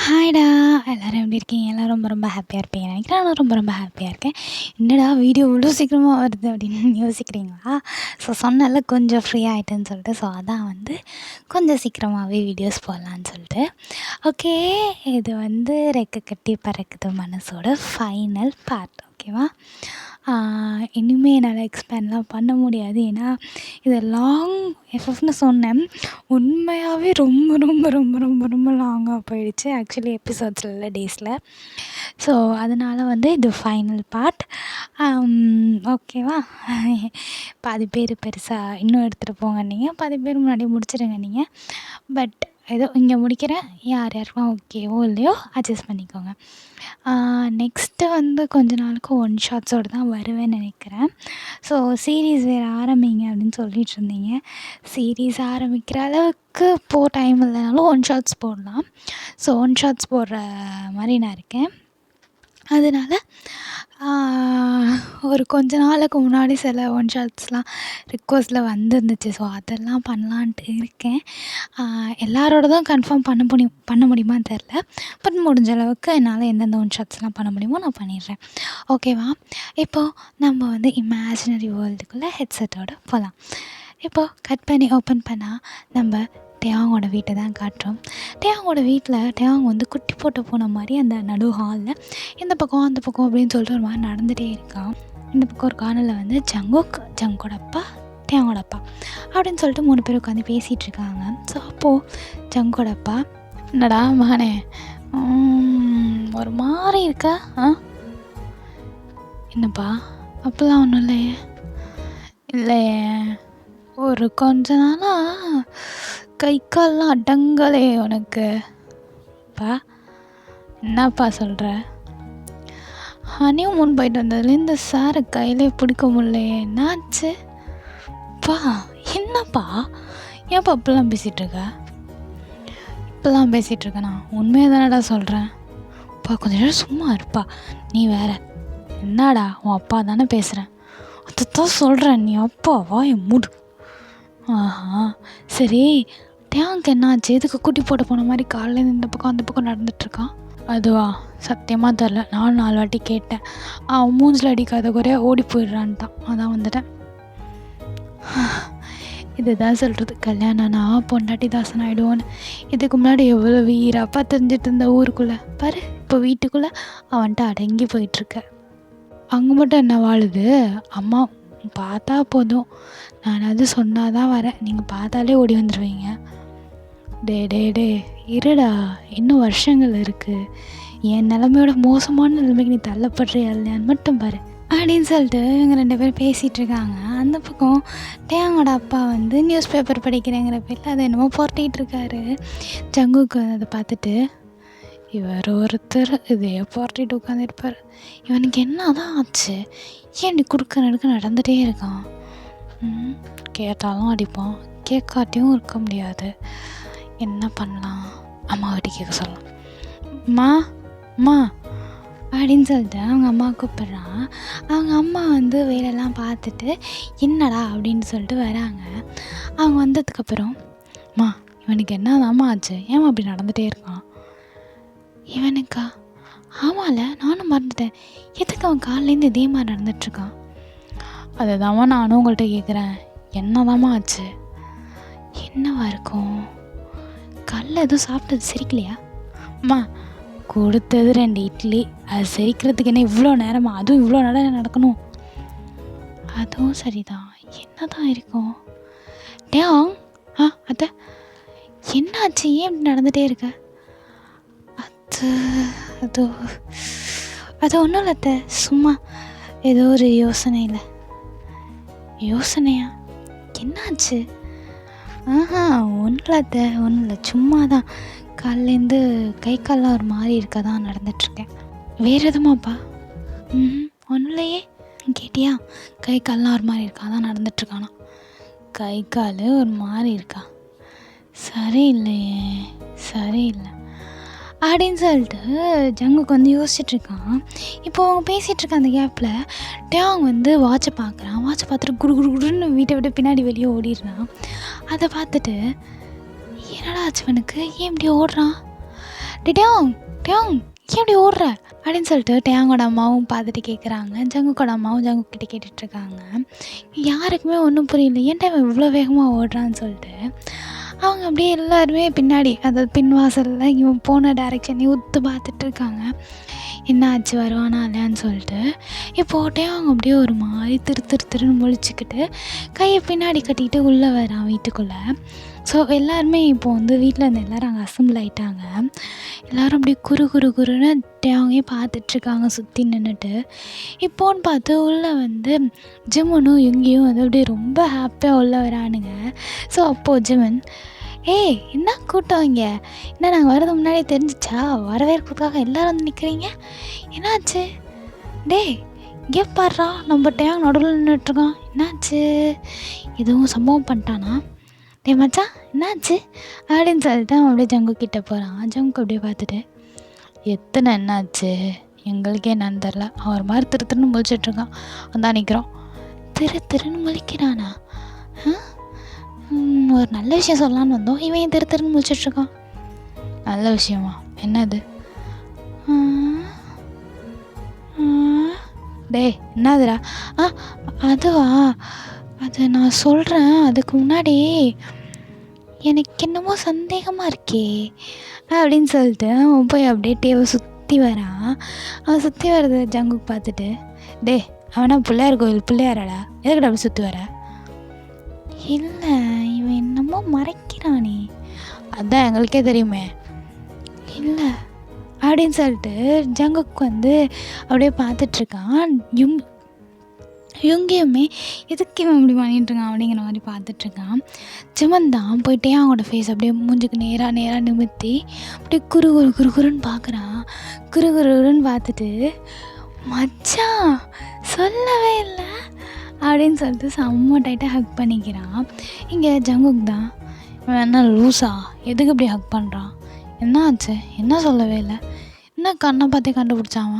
ஹாய்டா! எல்லோரும் எப்படி இருக்கீங்க? எல்லோரும் ரொம்ப ரொம்ப ஹாப்பியாக இருப்பீங்கன்னு நினைக்கிறேன். நானும் ரொம்ப ரொம்ப ஹாப்பியாக இருக்கேன். என்னடா வீடியோ இவ்வளோ சீக்கிரமா வருது அப்படின்னு யோசிக்கிறீங்களா? சொன்னேன்ல கொஞ்சம் ஃப்ரீ ஆகிட்டேன்னு சொல்லிட்டு. அதான் கொஞ்சம் சீக்கிரமாகவே வீடியோஸ் போடலான்னு சொல்லிட்டு. ஓகே, இது ரெக்க கட்டி பறக்குது மனசோட ஃபைனல் பார்ட். ஓகேவா? இனிமேல் என்னால் எக்ஸ்பேண்ட்லாம் பண்ண முடியாது. ஏன்னா இது லாங் எஃப்எஃப்னு சொன்னேன். உண்மையாகவே ரொம்ப ரொம்ப ரொம்ப ரொம்ப ரொம்ப லாங்காக போயிடுச்சு. ஆக்சுவலி எபிசோட்ஸில் இல்லை, டேஸில். அதனால் இது ஃபைனல் பார்ட். ஓகேவா? பாதி பேர் பெருசாக இன்னும் எடுத்துகிட்டு போங்க நீங்கள், பாதி பேர் முன்னாடி முடிச்சிடுங்க நீங்கள். பட் ஏதோ இங்கே முடிக்கிறேன். யார் யாருக்கும் ஓகேவோ இல்லையோ அட்ஜஸ்ட் பண்ணிக்கோங்க. நெக்ஸ்ட்டு கொஞ்ச நாளுக்கு ஒன் ஷாட்ஸோடு தான் வருவேன்னு நினைக்கிறேன். சீரீஸ் வேறு ஆரம்பிங்க அப்படின்னு சொல்லிகிட்ருந்தீங்க. சீரீஸ் ஆரம்பிக்கிற அளவுக்கு டைம் இல்லைனாலும் ஒன் ஷாட்ஸ் போடலாம். ஒன் ஷாட்ஸ் போடுற மாதிரி நான் இருக்கேன். அதனால் ஒரு கொஞ்ச நாளுக்கு முன்னாடி சில ஒன் ஷாட்ஸ்லாம் ரிக்வஸ்ட்டில் வந்துருந்துச்சு. அதெல்லாம் பண்ணலான்ட்டு இருக்கேன். எல்லாரோடதும் கன்ஃபார்ம் பண்ண முடியுமான்னு தெரில. பட் முடிஞ்ச அளவுக்கு என்னால் எந்தெந்த ஒன் ஷாட்ஸ்லாம் பண்ண முடியுமோ நான் பண்ணிடுறேன். ஓகேவா? இப்போது நம்ம இமேஜினரி வேர்ல்டுக்குள்ளே ஹெட்செட்டோடு போகலாம். இப்போது கட் பண்ணி ஓப்பன் பண்ணால் நம்ம டேயாங்கோட வீட்டை தான் காட்டுறோம். டேயாங்கோட வீட்டில் டேயாங் குட்டி போட்டு போன மாதிரி அந்த நடு ஹாலில் இந்த பக்கம் அந்த பக்கம் அப்படின்னு சொல்லிட்டு ஒரு மாதிரி நடந்துகிட்டே இருக்கான். இந்த பக்கம் ஒரு கார்னரில் ஜங்குக், ஜங்கோட அப்பா, டேயாங்கோட அப்பா அப்படின்னு சொல்லிட்டு 3 பேர் உட்காந்து பேசிகிட்ருக்காங்க. அப்போது ஜங்கோட அப்பா, என்னடா மகனே ஒரு மாதிரி இருக்கா? என்னப்பா அப்போல்லாம் ஒன்றும் இல்லையே. இல்லையே, ஒரு கொஞ்ச நாளாக கை கால்லாம் அடங்கலே உனக்கு. பா என்னப்பா சொல்கிற? ஹனிமூன் போயிட்டு வந்ததுலேருந்து சாரை கையிலே பிடிக்க முடியலையே, என்னாச்சு? பா என்னப்பா, ஏன்ப்பா இப்படிலாம் பேசிகிட்ருக்க? இப்போலாம் பேசிகிட்ருக்கேண்ணா உண்மையாக தானடா சொல்கிறேன். அப்பா கொஞ்சம் நேரம் சும்மா இருப்பா. நீ வேற என்னடா, உன் அப்பா தானே பேசுகிறேன். அதுதான் சொல்கிறேன், நீ அப்பா வாய மூடு. ஆஹா சரி, டேங்க் என்னாச்சு? எதுக்கு குட்டி போட போன மாதிரி காலையில் இந்த பக்கம் அந்த பக்கம் நடந்துகிட்ருக்கான்? அதுவா சத்தியமாக தெரில. நானும் 4 வாட்டி கேட்டேன். அவன் மூஞ்சில் அடிக்காத குறையா ஓடி போயிடுறான்ட்டான். அதான் வந்துட்டேன். இதுதான் சொல்கிறது, கல்யாணம்னா பொண்டாட்டி தாசன் ஆகிடுவோன்னு. இதுக்கு முன்னாடி எவ்வளோ வீராப்பா தெரிஞ்சிட்டு இருந்த ஊருக்குள்ளே பாரு, இப்போ வீட்டுக்குள்ளே அவன்கிட்ட அடங்கி போயிட்டுருக்க. அங்கே மட்டும் என்ன வாழுது? அம்மா பார்த்தா போதும், நான் அது சொன்னால் தான் வரேன், நீங்கள் பார்த்தாலே ஓடி வந்துடுவீங்க. டே இருடா, இன்னும் வருஷங்கள் இருக்குது. என் நிலமையோட மோசமான நிலைமைக்கு நீ தள்ளப்படுறியா இல்லையான்னு மட்டும் பாரு அப்படின்னு சொல்லிட்டு இவங்க 2 பேரும் பேசிகிட்ருக்காங்க. அந்த பக்கம் டேயாங்கோட அப்பா நியூஸ் பேப்பர் படிக்கிறேங்கிற பேரில் அதை என்னமோ புரட்டிகிட்டு இருக்காரு. ஜங்குக்கு அதை பார்த்துட்டு, இவர் ஒருத்தர் இதையே புரட்டிட்டு உட்காந்துருப்பார். இவனுக்கு என்ன தான் ஆச்சு? ஏன் இப்படி குறுக்க நடுக்க நடந்துகிட்டே இருக்கான்? கேட்டாலும் அடிப்பான், கேட்காட்டியும் இருக்க முடியாது. என்ன பண்ணலாம்? அம்மா வீட்டு கேட்க சொல்லலாம். அம்மா அப்படின்னு சொல்லிட்டு அவங்க அம்மா கூப்பிட்றான். அவங்க அம்மா வேலையெல்லாம் பார்த்துட்டு என்னடா அப்படின்னு சொல்லிட்டு வராங்க. அவங்க வந்ததுக்கப்புறம், அம்மா இவனுக்கு என்னதாம்மா ஆச்சு? ஏம்மா அப்படி நடந்துகிட்டே இருக்கான்? இவனுக்கா? ஆமாம்ல, நானும் மறந்துட்டேன். எதுக்கு அவன் காலையிலேருந்து இதே மாதிரி நடந்துகிட்ருக்கான்? அதுதாம்மா நானும் உங்கள்கிட்ட கேட்குறேன், என்னதாம்மா ஆச்சு? என்னவா இருக்கும்? கல்ல எதுவும் சாப்பிட்டது செரிக்கலையா? அம்மா கொடுத்தது 2 இட்லி, அது செரிக்கிறதுக்கு என்ன இவ்வளோ நேரமா? அதுவும் இவ்வளோ நேரம் நடக்கணும்? அதுவும் சரிதான், என்ன தான் இருக்கும்? டேயாங், அத்தை என்னாச்சு? ஏன் இப்படி நடந்துகிட்டே இருக்க? அது ஒன்றும் இல்லை அத்தை, சும்மா ஏதோ ஒரு யோசனையில். யோசனையா? என்னாச்சு? ஒன்றும் இல்லை அத்தை, ஒன்றும் இல்லை, சும்மா தான் காலையிலேருந்து கை கால்லாம் ஒரு மாதிரி இருக்க தான் நடந்துகிட்ருக்கேன். வேறு எதுமாப்பா? ஒன்றும் இல்லையே. கேட்டியா? கை கால்லாம் ஒரு மாதிரி இருக்கா தான் நடந்துகிட்ருக்கானா? கை கால் ஒரு மாதிரி இருக்கா? சரியில்லையே, சரியில்லை அப்படின்னு சொல்லிட்டு ஜங்குக்கு யோசிச்சுட்ருக்கான். இப்போ அவங்க பேசிகிட்ருக்க அந்த கேப்பில் டேயாங் வாட்சை பார்க்குறான். வாட்சை பார்த்துட்டு குடு குடு குடுன்னு வீட்டை விட்டு பின்னாடி வெளியே ஓடிடுறான். அதை பார்த்துட்டு, என்னடா ஆச்சு இவனுக்கு? ஏன் இப்படி ஓடுறான்? டேங் டேங் ஏன் இப்படி ஓடுற அப்படின்னு சொல்லிட்டு டேங்கோட அம்மாவும் பார்த்துட்டு கேட்குறாங்க. ஜங்குக்கோட அம்மாவும் ஜங்குக்கிட்ட கேட்டுட்ருக்காங்க. யாருக்குமே ஒன்றும் புரியல, ஏன்டா இவன் இவ்வளோ வேகமாக ஓடுறான்னு சொல்லிட்டு. அவங்க அப்படியே எல்லாருமே பின்னாடி, அதாவது பின்வாசலில் இவன் போன டைரெக்ஷனையும் உத்து பார்த்துட்ருக்காங்க. என்ன ஆச்சு, வருவானா இல்லையான்னு சொல்லிட்டு. இப்போட்டே அவங்க அப்படியே ஒரு மாதிரி திருன்னு முழிச்சிக்கிட்டு கையை பின்னாடி கட்டிக்கிட்டு உள்ளே வரான் வீட்டுக்குள்ளே. ஸோ எல்லாருமே இப்போ வந்து வீட்டில் இருந்த எல்லோரும் அங்கே அசம்பிள் ஆகிட்டாங்க. எல்லோரும் அப்படியே குருன்னு தேவையே பார்த்துட்ருக்காங்க சுற்றி நின்றுட்டு. இப்போன்னு பார்த்து உள்ளே வந்து ஜிமனும் யுங்கியும் வந்து அப்படியே ரொம்ப ஹாப்பியாக உள்ளே வரானுங்க. ஸோ அப்போது ஜிமன், ஏய் என்ன கூட்டம் இங்கே, என்ன நாங்கள் வரது முன்னாடியே தெரிஞ்சிச்சா, வரவேற்கிறதுக்காக எல்லோரும் வந்து நிற்கிறீங்க, என்னாச்சு? டேய் இங்கே பாடுறா, நம்ம டேங் நடுவில் நின்றுட்டுருக்கான், என்னாச்சு, எதுவும் சம்பவம் பண்ணிட்டானா? டே மச்சான் என்னாச்சு அப்படின்னு சொல்லிட்டு அவன் அப்படியே ஜங்கு கிட்டே போகிறான். ஜங்கு அப்படியே பார்த்துட்டு, எத்தனை என்னாச்சு எங்களுக்கே என்னன்னு தெரில, அவன் ஒரு மாதிரி திருன்னு முழிச்சிட்ருக்கான், வந்தான் நிற்கிறோம். திருன்னு முழிக்கிறானா? ஒரு நல்ல விஷயம் சொல்லலான்னு வந்தோம், இவன் ஏன் திருன்னு முழிச்சிட்ருக்கான்? நல்ல விஷயமா, என்னது? டே என்னதுடா? அதுவா, அது நான் சொல்கிறேன், அதுக்கு முன்னாடி எனக்கு என்னமோ சந்தேகமாக இருக்கே அப்படின்னு சொல்லிட்டு அவன் போய் அப்படியே டேவை சுற்றி வரான். அவன் சுற்றி வர்றது ஜங்குக்கு பார்த்துட்டு, டே அவனா பிள்ளையார் கோயில் பிள்ளையாராடா, எதுக்கிட்ட அப்படி சுற்றி வர? இல்லை இவன் என்னமோ மறைக்கிறானே. அதான் எங்களுக்கே தெரியுமே. இல்லை அப்படின்னு சொல்லிட்டு ஜங்குக்கு வந்து அப்படியே பார்த்துட்ருக்கான். யுங்கியுமே எதுக்கு இவன் இப்படி பண்ணிட்டுருக்கான் அப்படிங்கிற மாதிரி பார்த்துட்ருக்கான். ஜிமன் தான் போயிட்டே அவனோட ஃபேஸ் அப்படியே மூஞ்சுக்கு நேராக நிமித்தி அப்படியே குருன்னு பார்க்குறான். குருன்னு பார்த்துட்டு, மச்சான் சொல்லவே இல்லை அப்படின்னு சொல்லிட்டு செம்ம டைட்டாக ஹக் பண்ணிக்கிறான். இங்கே ஜங்குக் தான், இவன் என்ன லூஸா, எதுக்கு இப்படி ஹக் பண்ணுறான், என்ன ஆச்சு, என்ன சொல்லவே இல்லை, என்ன கண்ணை பார்த்தே கண்டுபிடிச்சான்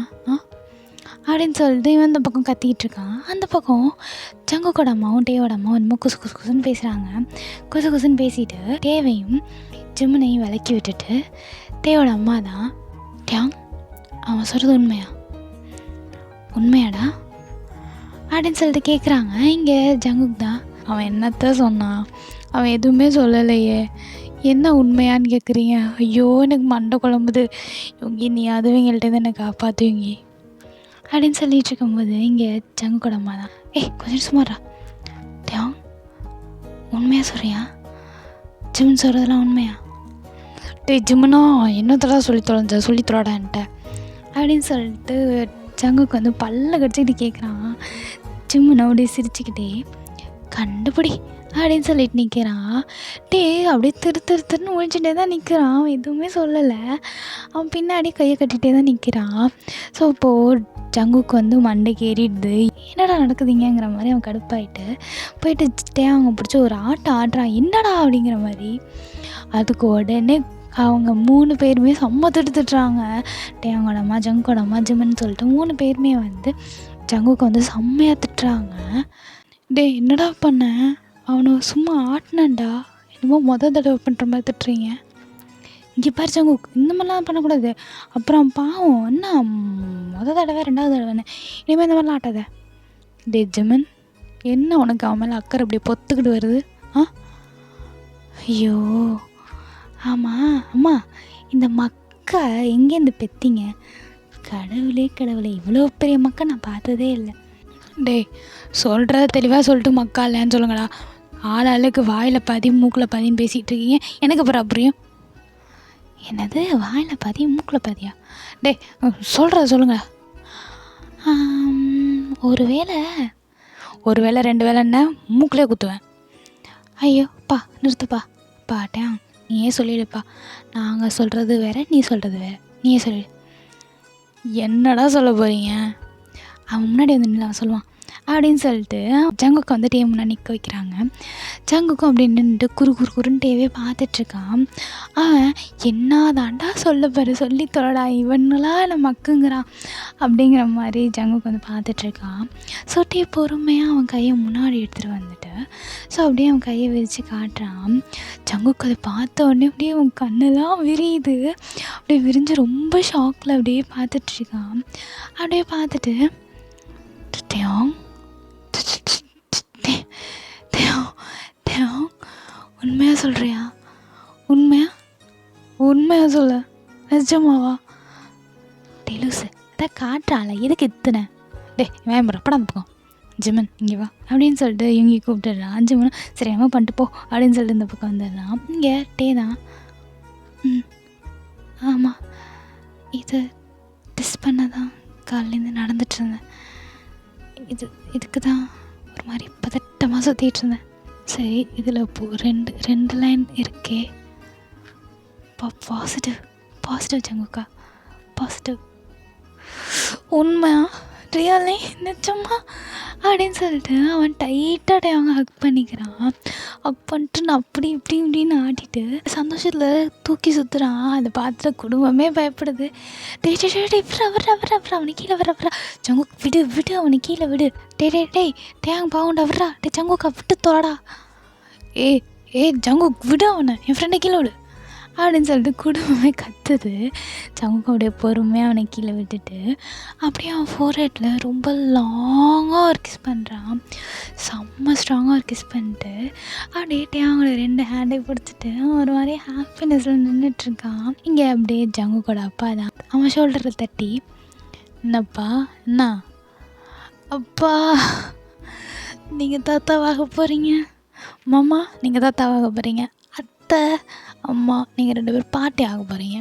அப்படின்னு சொல்லிட்டு இவன் இந்த பக்கம் கத்திக்கிட்டு இருக்கான். அந்த பக்கம் ஜங்குக்கோட அம்மாவும் டேவோட அம்மாவும் என்னமோ குசுன்னு பேசுகிறாங்க. குசுன்னு பேசிட்டு டேவையும் ஜிம்மனையும் விலக்கி விட்டுட்டு, டேவோட அம்மா தான், டேங் அவன் சொல்கிறது உண்மையாடா அப்படின்னு சொல்லிட்டு கேட்குறாங்க. இங்கே ஜங்குக் தான், அவன் என்னத்த சொன்னான், அவன் எதுவுமே சொல்லலையே, என்ன உண்மையான்னு கேட்குறீங்க, ஐயோ எனக்கு மண்டை குழம்புது, யோங்கி நீ அதுவும் எங்கள்கிட்ட என்னை காப்பாற்றுவீங்க அப்படின்னு சொல்லிட்டு இருக்கும்போது இங்கே ஜங்குக்கோட அம்மா தான், கொஞ்சம் சுமாரா தியாங் உண்மையாக சொல்கிறியா, ஜிம்மன் சொல்கிறதெல்லாம் உண்மையா? ஜிம்மனா என்னத்தடா சொல்லி தொடான்ட்ட அப்படின்னு சொல்லிட்டு ஜங்குக்கு வந்து பல்ல கடிச்சிக்கிட்டு கேட்குறான். ஜிம்மன் அப்படியே சிரிச்சுக்கிட்டே, கண்டுபிடி அப்படின்னு சொல்லிட்டு நிற்கிறான். அப்படியே திருன்னு ஒழிச்சுட்டே தான் நிற்கிறான். அவன் எதுவுமே சொல்லலை, அவன் பின்னாடி கையை கட்டிகிட்டே தான் நிற்கிறான். ஸோ இப்போது ஜங்குக்கு வந்து மண்டைக்கு ஏறிடுது, என்னடா நடக்குதுங்கிற மாதிரி அவன் போயிட்டு அவங்க பிடிச்சி ஒரு ஆடுறான், என்னடா அப்படிங்கிற மாதிரி. அதுக்கு உடனே அவங்க 3 பேருமே செம்ம திட்டுறாங்க. அவங்களோட அம்மா ஜங்குக்கோட அம்மா ஜிம்மன் சொல்லிட்டு 3 பேருமே வந்து ஜங்குக்கு வந்து செம்மையாக திட்டுறாங்க. என்னடா பண்ண, அவனை சும்மா ஆட்டினான்டா, என்னமோ தடவை பண்ணுற மாதிரி திட்டுறீங்க, இங்கே பாரு ஜங்குக் இந்த மாதிரிலாம் பண்ணக்கூடாது, அப்புறம் பாவம் என்ன தடவை 2வது தடவைன்னு இனிமேல் இந்த மாதிரிலாம் ஆட்டாத. ஜிம்மன் என்ன உனக்கு அவன் மேலே அக்கறை அப்படி பொத்துக்கிட்டு வருது? ஐயோ ஆமாம் அம்மா, இந்த மக்கா எங்கேருந்து பெற்றிங்க? கடவுளே இவ்வளோ பெரிய மக்கா நான் பார்த்ததே இல்லை. சொல்கிறத தெளிவாக சொல்லிட்டு மக்கா இல்லைன்னு சொல்லுங்கடா, ஆளுக்கு வாயில் பாதி மூக்கில் பாதின்னு பேசிகிட்டு இருக்கீங்க, எனக்கு அப்புறம் புரியும். என்னது வாயில் பாதி மூக்கில் பாதியா? சொல்கிறத சொல்லுங்க. ஒரு வேளை 2 வேளைன்னா மூக்கிலே குத்துவேன். ஐயோப்பா நிறுத்துப்பா, பாட்டேன் நீயே சொல்லிடுப்பா, நாங்கள் சொல்கிறது வேறு நீ சொல்கிறது வேறு, நீயே சொல்லிடு. என்னடா சொல்ல போகிறீங்க? அவன் முன்னாடி வந்து நின்று அவன் சொல்லுவான், அப்படின்னு சொல்லிட்டு ஜங்குக்கு வந்துட்டு என் முன்னாடி நிற்க வைக்கிறாங்க. ஜங்குக்கும் அப்படி நின்றுட்டு குறுன்னு டிவியை பார்த்துட்ருக்கான். அவன் என்ன தாண்டா சொல்ல பாரு, சொல்லி தொலைடா, இவனுலாம் என்ன மக்குங்கிறான் அப்படிங்கிற மாதிரி ஜங்குக்கு வந்து பார்த்துட்ருக்கான். ஸோ பொறுமையாக அவன் கையை முன்னாடி எடுத்துகிட்டு வந்துட்டு ஸோ அப்படியே அவன் கையை விரித்து காட்டுறான். ஜங்குக்கு அதை பார்த்த உடனே அப்படியே அவன் கண்ணெல்லாம் விரியுது. அப்படியே விரிஞ்சு ரொம்ப ஷாக்கில் அப்படியே பார்த்துட்ருக்கான். அப்படியே பார்த்துட்டு டேயோங் உண்மையாக சொல்கிறியா? உண்மையாக சொல்ல, நிஜமாவா? டெலுசு அதான் காட்டுறாள், எதுக்கு இத்தனை? வேம்புற படம் பக்கம் ஜிமன் இங்கே வா அப்படின்னு சொல்லிட்டு இவங்க கூப்பிட்டுடுறான். ஜிமன் சரி நம்ம பண்ணிட்டு போ அப்படின்னு சொல்லிட்டு இந்த பக்கம் வந்துடுறான். இங்கே தான் ஆமாம், இது டெஸ்ட் பண்ண தான் காலையிலேருந்து நடந்துட்டு இருந்தேன். இதுக்கு தான் ஒரு மாதிரி பதட்டமாக சுற்றிட்டு இருந்தேன். சரி, இதில் இப்போது ரெண்டு லைன் இருக்கே. பாசிட்டிவ் ஜங்குக்கா, பாசிட்டிவ். உண்மையா? ரியலி? நிஜமா? அப்படின்னு சொல்லிட்டு அவன் டைட்டாக அவங்க ஹக் பண்ணிக்கிறான். ஹக் பண்ணிட்டு நான் அப்படி இப்படின்னு ஆட்டிட்டு சந்தோஷத்தில் தூக்கி சுற்றுறான். அதை பார்த்துட்டு குடும்பமே பயப்படுது. அவனை கீழே வர ஜங்குக்கு விடு அவனை கீழே விடு. டேங் பாவுண்டா விட்றா. ஜங்குக்கா விட்டு தோடா. ஜங்குக்கு விடு அவனை, என் ஃப்ரெண்டை கீழே விடு அப்படின்னு சொல்லிட்டு குடும்பமே கத்துது. ஜங்குக்கு அப்படியே பொறுமையாக அவனை கீழே விட்டுட்டு அப்படியே அவன் ஃபோர்ஹெட்டில் ரொம்ப லாங்காக ஒரு கிஸ் பண்ணுறான். செம்ம ஸ்ட்ராங்காக ஒரு கிஸ் பண்ணிட்டு அப்படியே அவங்கள 2 ஹேண்டை பிடிச்சிட்டு ஒரு மாதிரி ஹாப்பினஸில் நின்றுட்டுருக்கான். இங்கே அப்படியே ஜங்குக்கோட அப்பா தான் அவன் ஷோல்டரில் தட்டி, என்னப்பா என்ன அப்பா நீங்கள் தாத்தாவாக போகிறீங்க, மாமா நீங்கள் தாத்தாவாக போகிறீங்க, அத்தை அம்மா நீங்கள் 2 பேர் பாட்டி ஆக போகிறீங்க.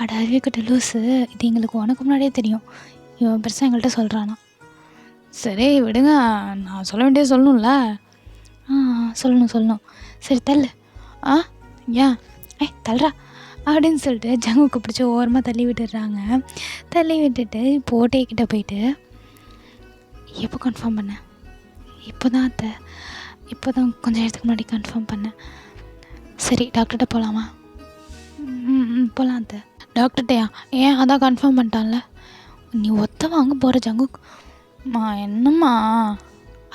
அட அறிவிக்கிட்ட லூஸு, இது எங்களுக்கு உனக்கு முன்னாடியே தெரியும். இவன் பெருசாக எங்கள்கிட்ட சொல்கிறானா? சரி விடுங்க, நான் சொல்ல வேண்டியது சொல்லணும்ல. சொல்லணும். சரி தள்ளு. ஏன் தள்ளுறா அப்படின்னு சொல்லிட்டு ஜங்குக்கு பிடிச்சி ஓரமாக தள்ளி விட்டுடுறாங்க. தள்ளி விட்டுட்டு போட்டே கிட்டே போயிட்டு, எப்போ கன்ஃபார்ம் பண்ணேன்? இப்போ தான் கொஞ்சம் நேரத்துக்கு முன்னாடி கன்ஃபார்ம் பண்ணேன். சரி டாக்டர்கிட்ட போகலாமா? போகலாம் அத்தை. டாக்டர்கிட்டயா? ஏன் அதான் கன்ஃபார்ம் பண்ணிட்டான்ல. நீ ஒத்த வாங்க போகிற ஜங்குமா? என்னம்மா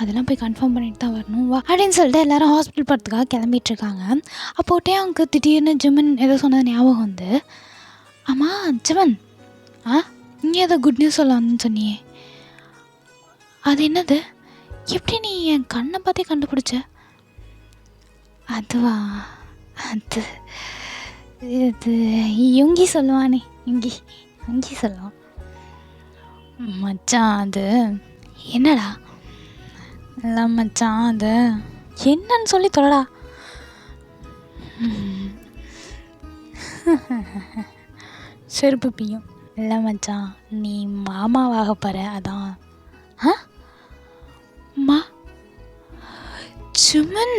அதெல்லாம் போய் கன்ஃபார்ம் பண்ணிட்டு தான் வரணும் வா அப்படின்னு சொல்லிட்டு எல்லோரும் ஹாஸ்பிட்டல் போகிறதுக்காக கிளம்பிட்டுருக்காங்க. அப்போட்டே அவங்க திடீர்னு ஜிமன் ஏதோ சொன்னது ஞாபகம் வந்து, ஆமாம் ஜிமன் நீ ஏதோ குட் நியூஸ் சொல்லலாம்னு சொன்னியே, அது என்னது? எப்படி நீ என் கண்ணை பார்த்தே கண்டுபிடிச்ச? அதுவா, இது யுங்கி சொல்லுவானே, யுங்கி சொல்லுவான் மச்சான். அது என்னடா? இல்லை மச்சான், அது என்னன்னு சொல்லி தொலைடா. செருப்பு பியும். இல்லை மச்சான், நீ மாமாவாக போகிற, அதான். ஜிமன்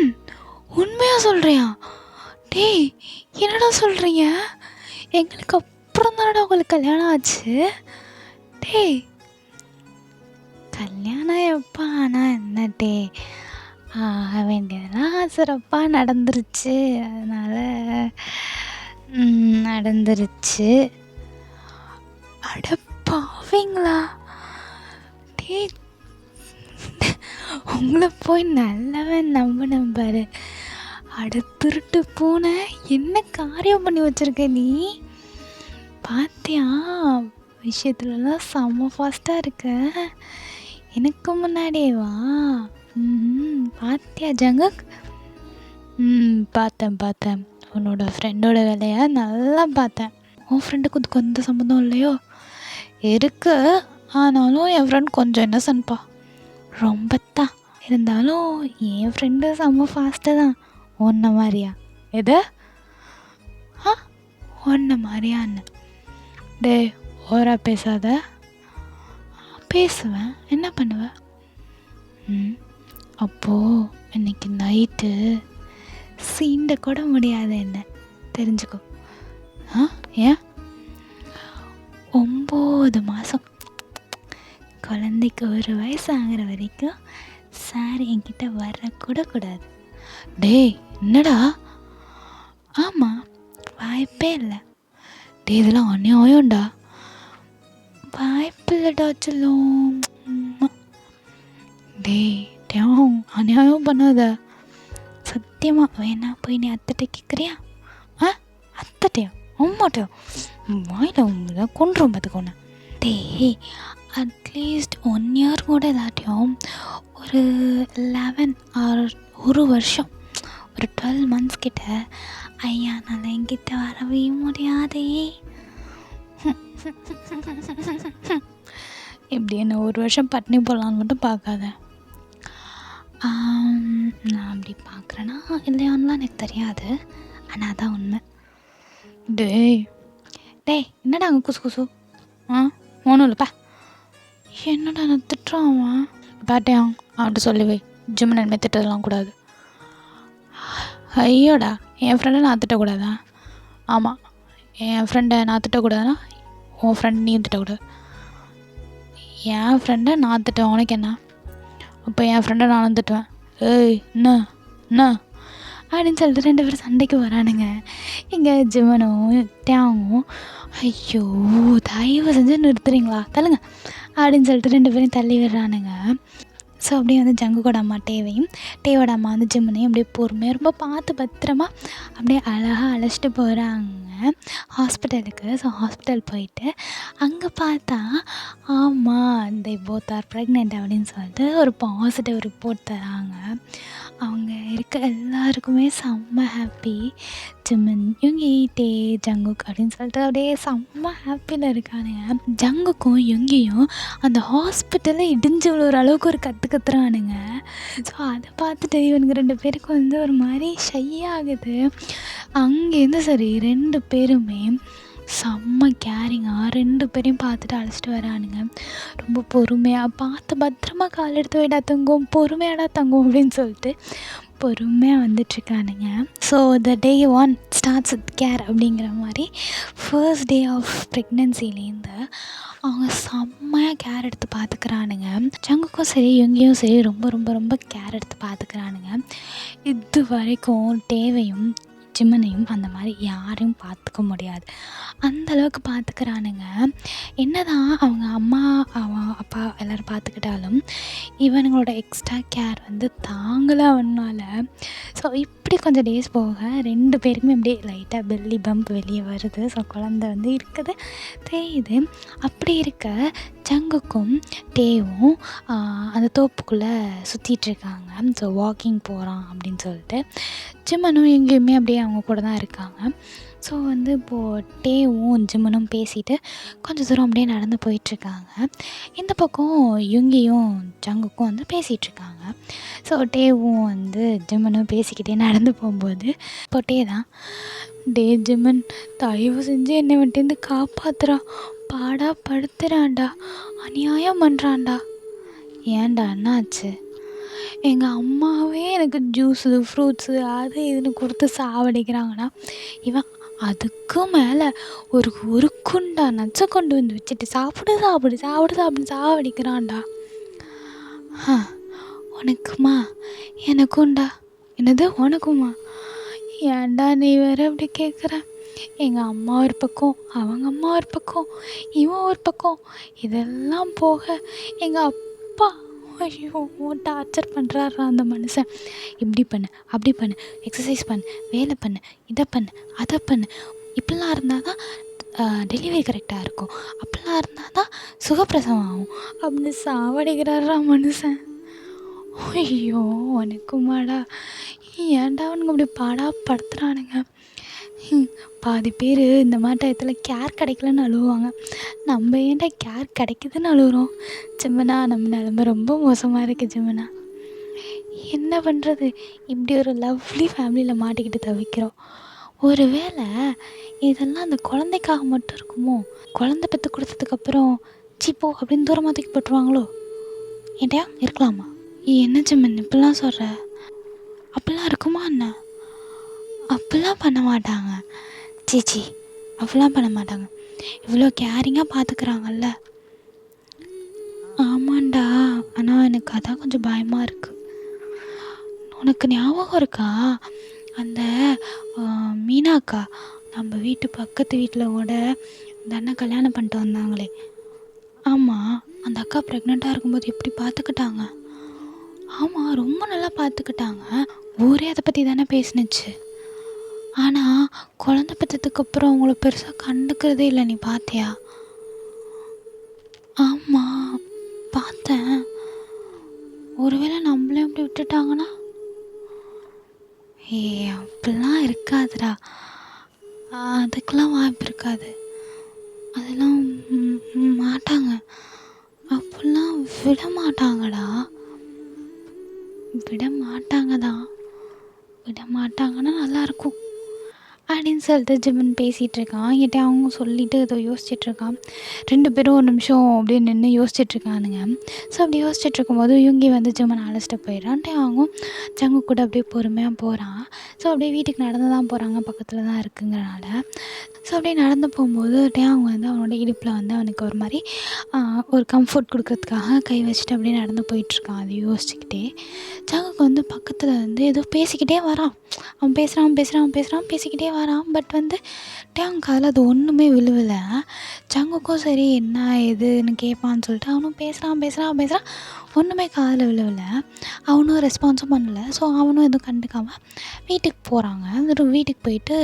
உண்மையாக சொல்கிறியா? என்னடா சொல்கிறீங்க? எங்களுக்கு அப்புறம் தானடா உங்களுக்கு கல்யாணம் ஆச்சு. கல்யாணம் எப்போ ஆனால் என்ன ஆக வேண்டியதெல்லாம் சிறப்பாக நடந்துருச்சு, அதனால் நடந்துருச்சு. அட பாவீங்களா? உங்களை போய் நல்லவன் நம்பினேன் பாரு. திருட்டு பூனை, என்ன காரியம் பண்ணி வச்சிருக்க நீ? பாத்தியா, விஷயத்துலலாம் செம்ம ஃபாஸ்ட்டாக இருக்க. எனக்கு முன்னாடியே வா. பாத்தியா ஜங்குக்? பார்த்தேன். உன்னோட ஃப்ரெண்டோட வேலையை நல்லா பார்த்தேன். உன் ஃப்ரெண்டுக்கு இதுக்கு எந்த சம்மந்தம் இல்லையோ? இருக்கு, ஆனாலும் என் ஃப்ரெண்ட் கொஞ்சம் இன்னசென்ட்பா, ரொம்பத்தான். இருந்தாலும் என் ஃப்ரெண்டு செம்ம ஃபாஸ்ட்டாக தான். ஒன்றை மாதிரியா? எது? ஒன்றை மாதிரியான்னு? ஓரா பேசாத. பேசுவேன், என்ன பண்ணுவேன்? அப்போது இன்னைக்கு நைட்டு சீண்ட கூட முடியாது என்ன, தெரிஞ்சுக்கோ. ஏன்? 9 மாதம் குழந்தைக்கு 1 வயசு ஆகிற வரைக்கும் சார் என்கிட்ட வரக்கூட கூடாது. டேய் என்னடா? ஆமாம், வாய்ப்பே இல்லை. டே இதெல்லாம் அநியாயம்டா. வாய்ப்பில்லடா சொல்லும். டேய் டேம் அநியாயம் பண்ணாத. சத்தியமாக வேணா போய் நீ அத்தைட்ட கேட்குறியா? அத்தைட்டையா? அம்மாட்டையா? வாயில் கொண்டுரும் பார்த்துக்கோண்ணே. டேய் அட்லீஸ்ட் 1 year கூட இல்லாட்டியும் ஒரு 11 or 1 வருஷம், ஒரு 12 months கிட்ட ஐயா நான் என்கிட்ட வரவே முடியாதே. இப்படி என்ன 1 வருஷம் பட்னி போடலான்னு மட்டும் பார்க்காத. நான் அப்படி பார்க்குறேன்னா இல்லையான்லாம் எனக்கு தெரியாது, ஆனால் அதான் உண்மை. டேய் என்னடா அங்கே குசு குசு? ஒன்றும் இல்லைப்பா. என்னடா நான் திட்டுறான் பேட்டையான் அவன்கிட்ட சொல்லுவே. ஜிம் நன்மை திட்டதெல்லாம் கூடாது. ஐயோடா என் ஃப்ரெண்டை நான் திட்டக்கூடாதா? ஆமாம், என் ஃப்ரெண்டை நான் திட்டக்கூடாதுன்னா உன் ஃப்ரெண்ட் நீயும் திட்டக்கூடாது. என் ஃப்ரெண்டை நான் திட்டுவேன், உனக்கு என்ன? அப்போ என் ஃப்ரெண்டை நானும் திட்டுவேன். ஏய் என்ன அப்படின்னு சொல்லிட்டு 2 பேரும் சண்டைக்கு வரானுங்க. இங்கே ஜிவனும் டேங்கும் ஐயோ தயவு செஞ்சு நிறுத்துறீங்களா தள்ளுங்க அப்படின்னு சொல்லிட்டு 2 பேரையும் தள்ளி விடுறானுங்க. ஸோ அப்படியே வந்து ஜங்குக்கோட அம்மா டேவோட அம்மா வந்து ஜிம்முனையும் அப்படியே பொறுமையாக ரொம்ப பார்த்து பத்திரமா அப்படியே அழகாக அழைச்சிட்டு போகிறாங்க ஹாஸ்பிட்டலுக்கு. ஸோ ஹாஸ்பிட்டல் போயிட்டு அங்கே பார்த்தா ஆமாம் they both are pregnant அப்படின்னு சொல்லிட்டு ஒரு பாசிட்டிவ் ரிப்போர்ட் தராங்க. அவங்க இருக்க எல்லாருக்குமே செம்ம ஹாப்பி. ஜிமின் யுங்கி டே ஜங்குக் அப்படின்னு சொல்லிட்டு அப்படியே செம்ம ஹாப்பியில் இருக்கானுங்க. ஜங்குக்கும் யுங்கியும் அந்த ஹாஸ்பிட்டலில் இடிஞ்சு விழுற அளவுக்கு ஒரு கற்றுறானுங்க. ஸோ அதை பார்த்துட்டு இவனுங்க 2 பேருக்கு வந்து ஒரு மாதிரி ஷை ஆகுது. அங்கேருந்து சரி 2 பேருமே செம்ம கேரிங்காக 2 பேரையும் பார்த்துட்டு அழைச்சிட்டு வரானுங்க. ரொம்ப பொறுமையாக பார்த்து பத்திரமா கால் எடுத்து வைடா தங்கும், பொறுமையாடா தங்கும் அப்படின்னு சொல்லிட்டு பொறுமையாக வந்துட்டுருக்கானுங்க. So the day 1 starts with care அப்படிங்கிற மாதிரி ஃபர்ஸ்ட் டே ஆஃப் ப்ரெக்னன்சிலேருந்து அவங்க செம்மையாக கேர் எடுத்து பார்த்துக்கிறானுங்க. ஜங்குக்கும் சரி யுங்கியும் சரி ரொம்ப ரொம்ப ரொம்ப கேர் எடுத்து பார்த்துக்கிறானுங்க. இது வரைக்கும் டேவையும் ஜிம்மனையும் அந்த மாதிரி யாரையும் பார்த்துக்க முடியாது, அந்தளவுக்கு பார்த்துக்கிறானுங்க. என்ன தான் அவங்க அம்மா அப்பா எல்லோரும் பார்த்துக்கிட்டாலும் இவனுங்களோட எக்ஸ்ட்ரா கேர் வந்து தாங்கலை அவனால். ஸோ இப்படி கொஞ்சம் டேஸ் போக 2 பேருக்குமே அப்படியே லைட்டாக பெல்லி பம்ப் வெளியே வருது. ஸோ குழந்தை வந்து இருக்குது தெரியுது. அப்படி இருக்க ஜங்குக்கும் டேவும் அந்த தோப்புக்குள்ளே சுற்றிட்டுருக்காங்க. ஸோ வாக்கிங் போகிறான் அப்படின்னு சொல்லிட்டு ஜிம்மனும் எங்கேயுமே அப்படியே அவங்க கூட தான் இருக்காங்க. ஸோ வந்து இப்போது டேவும் ஜிம்மனும் பேசிட்டு கொஞ்சம் தூரம் அப்படியே நடந்து போயிட்டுருக்காங்க. இந்த பக்கம் யுங்கியும் ஜங்குக்கும் வந்து பேசிகிட்ருக்காங்க. ஸோ டேவும் வந்து ஜிம்மனும் பேசிக்கிட்டே நடந்து போகும்போது இப்போ டே தான், டே ஜிம்மன் தயவு செஞ்சு என்னை வந்துட்டு காப்பாற்றுறான், பாடா படுத்துறான்டா, அநியாயம் பண்ணுறான்டா. ஏன்டா என்னாச்சு? எங்கள் அம்மாவே எனக்கு ஜூஸு ஃப்ரூட்ஸு அது இதுன்னு கொடுத்து சாவடிக்கிறாங்கன்னா இவன் அதுக்கு மேலே ஒரு குண்டா நச்சை கொண்டு வந்து வச்சுட்டு சாப்பிடு சாவடிக்கிறான்டா. உனக்குமா எனக்கும்டா? என்னது உனக்குமா? ஏன்டா நீ வேற அப்படி கேட்குற? எங்கள் அம்மா ஒரு பக்கம், அவங்க அம்மா ஒரு பக்கம், இவன் ஒரு பக்கம், இதெல்லாம் போக எங்கள் அப்பா ஐயோ டார்ச்சர் பண்ணுறாரா அந்த மனுஷன். இப்படி பண்ணு அப்படி பண்ணு, எக்ஸசைஸ் பண்ணு, வேலை பண்ணு, இதை பண்ணு அதை பண்ணு, இப்படிலாம் இருந்தால் தான் டெலிவரி கரெக்டாக இருக்கும், அப்படிலாம் இருந்தால் தான் சுகப்பிரசவம் ஆகும் அப்படின்னு சாவடிக்கிறாரா மனுஷன். ஐயோ உனக்குமாடா? ஏன்டா அவனுங்க அப்படி பாடா படுத்துறானுங்க. பாதி பேர் இந்த மாதிரி டயத்தில் கேர் கிடைக்கலன்னு அழுவாங்க, நம்ம ஏன்டா கேர் கிடைக்குதுன்னு அழுகுறோம். ஜிம்மனா நம்ம நிலமை ரொம்ப மோசமாக இருக்குது ஜிம்மனா. என்ன பண்ணுறது, இப்படி ஒரு லவ்லி ஃபேமிலியில் மாட்டிக்கிட்டு தவிக்கிறோம். ஒரு வேளை இதெல்லாம் அந்த குழந்தைக்காக மட்டும் இருக்குமோ? குழந்தை பெற்று கொடுத்ததுக்கப்புறம் சிப்போ அப்படின்னு தூரமாக தூக்கி போட்டுருவாங்களோ? ஏன்டா இருக்கலாமா? என்ன ஜிம்மன் இப்படிலாம் சொல்கிற? அப்படிலாம் இருக்குமா என்ன? அப்படிலாம் பண்ண மாட்டாங்க சீச்சி, அப்படிலாம் பண்ண மாட்டாங்க. இவ்வளோ கேரிங்காக பார்த்துக்குறாங்கல்ல. ஆமாம் ஆனால் எனக்கு அதான் கொஞ்சம் பயமாக இருக்குது. உனக்கு ஞாபகம் இருக்கா அந்த மீனாக்கா நம்ம வீட்டு பக்கத்து வீட்டில் கூட இந்த அண்ணன் கல்யாணம் பண்ணிட்டு வந்தாங்களே? ஆமாம், அந்த அக்கா ப்ரெக்னெண்ட்டாக இருக்கும்போது எப்படி பார்த்துக்கிட்டாங்க? ஆமாம், ரொம்ப நல்லா பார்த்துக்கிட்டாங்க. ஊரே அதை பற்றி தானே பேசினுச்சு. ஆனால் குழந்த பெற்றதுக்கப்புறம் அவங்கள பெருசாக கண்டுக்கிறதே இல்லை. நீ பார்த்தியா? ஆமாம் பார்த்தேன். ஒருவேளை நம்மளே அப்படி விட்டுட்டாங்கன்னா? அப்படிலாம் இருக்காதுடா, அதுக்கெல்லாம் வாய்ப்பு இருக்காது. அதெல்லாம் மாட்டாங்க, அப்படிலாம் விட மாட்டாங்கடா. விட மாட்டாங்கன்னா நல்லாயிருக்கும் அப்படின்னு சொல்லிட்டு ஜிமன் பேசிகிட்டு இருக்கான். என்கிட்ட அவங்க சொல்லிவிட்டு ஏதோ யோசிச்சுட்ருக்கான். 2 பேரும் ஒரு நிமிஷம் அப்படியே நின்று யோசிச்சுட்ருக்கானுங்க. ஸோ அப்படி யோசிச்சுட்டு இருக்கும்போது யுங்கி வந்து ஜிமன் அழைச்சிட்டு போயிடறான்ட்டு அவங்க ஜங்கு கூட அப்படியே பொறுமையாக போகிறான். ஸோ அப்படியே வீட்டுக்கு நடந்து தான் போகிறாங்க, பக்கத்தில் தான் இருக்குங்கிறனால. ஸோ அப்படியே நடந்து போகும்போது அவங்க வந்து அவனோட இடுப்பில் வந்து அவனுக்கு ஒரு மாதிரி ஒரு கம்ஃபர்ட் கொடுக்கறதுக்காக கை வச்சுட்டு அப்படியே நடந்து போயிட்டுருக்கான். அதை யோசிச்சுக்கிட்டே ஜங்குக்கு வந்து பக்கத்தில் வந்து ஏதோ பேசிக்கிட்டே வரான். அவன் பேசிக்கிட்டே வரான். பட் வந்து அவங்க காதில் அது ஒன்றுமே விழுவலை. ஜங்குக்கும் சரி என்ன ஏதுன்னு கேட்பான்னு சொல்லிட்டு அவனும் பேசுகிறான். ஒன்றுமே காதில் விழுவலை. அவனும் ரெஸ்பான்ஸும் பண்ணலை. ஸோ அவனும் எதுவும் கண்டுக்காமல் வீட்டுக்கு போகிறாங்க. அந்த வீட்டுக்கு போயிட்டு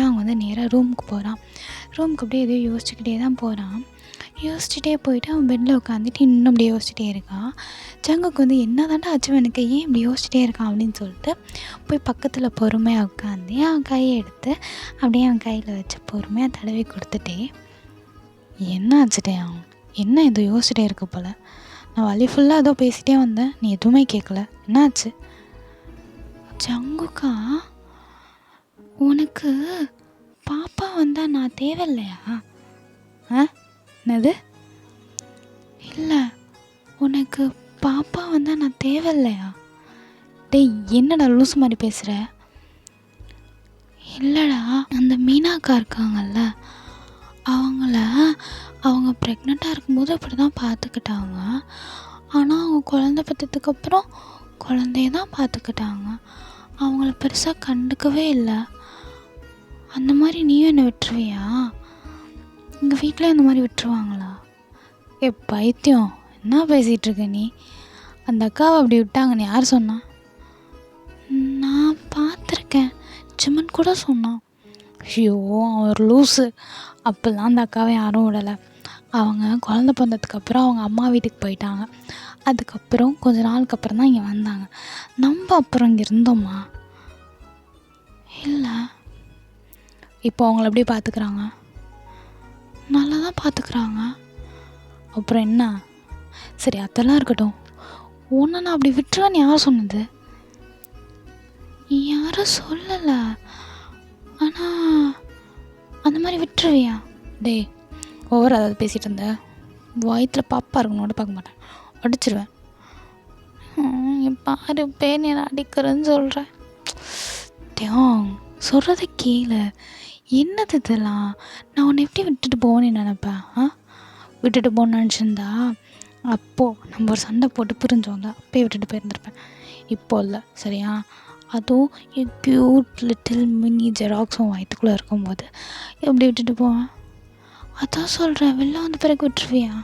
அவங்க வந்து நேராக ரூமுக்கு போகிறான். ரூமுக்கு அப்படியே எதையும் யோசிச்சுக்கிட்டே தான் போகிறான். யோசிச்சுட்டே போயிட்டு அவன் பெட்டில் உட்காந்துட்டு இன்னும் அப்படியே யோசிச்சுட்டே இருக்கான். ஜங்குக்கு வந்து என்ன தாண்டா அச்சுவனுக்கு ஏன் இப்படி யோசிச்சுட்டே இருக்கான் அப்படின்னு சொல்லிட்டு போய் பக்கத்தில் பொறுமையாக உட்காந்து அவன் கையை எடுத்து அப்படியே அவன் கையில் வச்சு பொறுமையாக தடவி கொடுத்துட்டே, என்ன ஆச்சுட்டே அவன் என்ன ஏதோ யோசிச்சுட்டே இருக்க போல், நான் வலி ஃபுல்லாக ஏதோ பேசிகிட்டே வந்தேன், நீ எதுவுமே கேட்கல, என்ன ஆச்சு? ஜங்குக்கா, உனக்கு பாப்பா வந்தால் நான் தேவையில்லையா? என்னது? இல்லை, உனக்கு பாப்பா வந்தால் நான் தேவையில்லையா? டேய் என்னடா லூசு மாதிரி பேசுகிற? இல்லைடா, அந்த மீனாக்கா இருக்காங்கல்ல, அவங்க ப்ரெக்னெண்ட்டாக இருக்கும்போது அப்படி தான் பார்த்துக்கிட்டாங்க. ஆனால் அவங்க குழந்த பெற்றதுக்கப்புறம் குழந்தைய தான் பார்த்துக்கிட்டாங்க. அவங்கள பெருசாக கண்டுக்கவே இல்லை. அந்த மாதிரி நீயும் என்னை விட்டுருவியா? எங்கள் வீட்டில் இந்த மாதிரி விட்டுருவாங்களா? பைத்தியம், என்ன பேசிகிட்டு இருக்க நீ? அந்த அக்காவை அப்படி விட்டாங்கன்னு யார் சொன்னா? நான் பார்த்துருக்கேன், ஜிமன் கூட சொன்னான். ஐயோ அவர் லூஸு. அப்போல்லாம் அந்த அக்காவை யாரும் விடலை. அவங்க குழந்த பிறந்ததுக்கப்புறம் அவங்க அம்மா வீட்டுக்கு போயிட்டாங்க. அதுக்கப்புறம் கொஞ்ச நாளுக்கு அப்புறம் தான் இங்கே வந்தாங்க. நம்ம அப்புறம் இங்கே இருந்தோமா? இல்லை. இப்போ அவங்கள எப்படி பார்த்துக்குறாங்க? நல்லா தான் பார்த்துக்குறாங்க. அப்புறம் என்ன? சரி அதெல்லாம் இருக்கட்டும், உன்னை நான் அப்படி விட்டுருவேன்னு யார் சொன்னது? யாரும் சொல்லலை. ஆனால் அந்த மாதிரி விட்டுருவியா? டே ஓவர் அதாவது பேசிகிட்டு இருந்த, வயிற்றில் பாப்பா இருக்கணும்னோட பார்க்க மாட்டேன், அடிச்சிருவேன். பாரு பேர் என்ன அடிக்கிறேன்னு சொல்கிறேன். சொல்கிறத கேளு. என்னது இதெல்லாம்? நான் உன்னை எப்படி விட்டுட்டு போவேன்னு நினப்பேன்? விட்டுட்டு போகணுன்னு நினச்சிருந்தா அப்போது நம்ம ஒரு சண்டை போட்டு பிரிஞ்சோம்ல, அப்போயே விட்டுட்டு போயிருந்துருப்பேன். இப்போ இல்லை, சரியா? அதுவும் என் க்யூட் லிட்டில் மினி ஜெராக்ஸும் வயிற்றுக்குள்ளே இருக்கும்போது எப்படி விட்டுட்டு போவேன்? அதான் சொல்கிறேன், வெளில வந்த பிறகு விட்டுருவியா?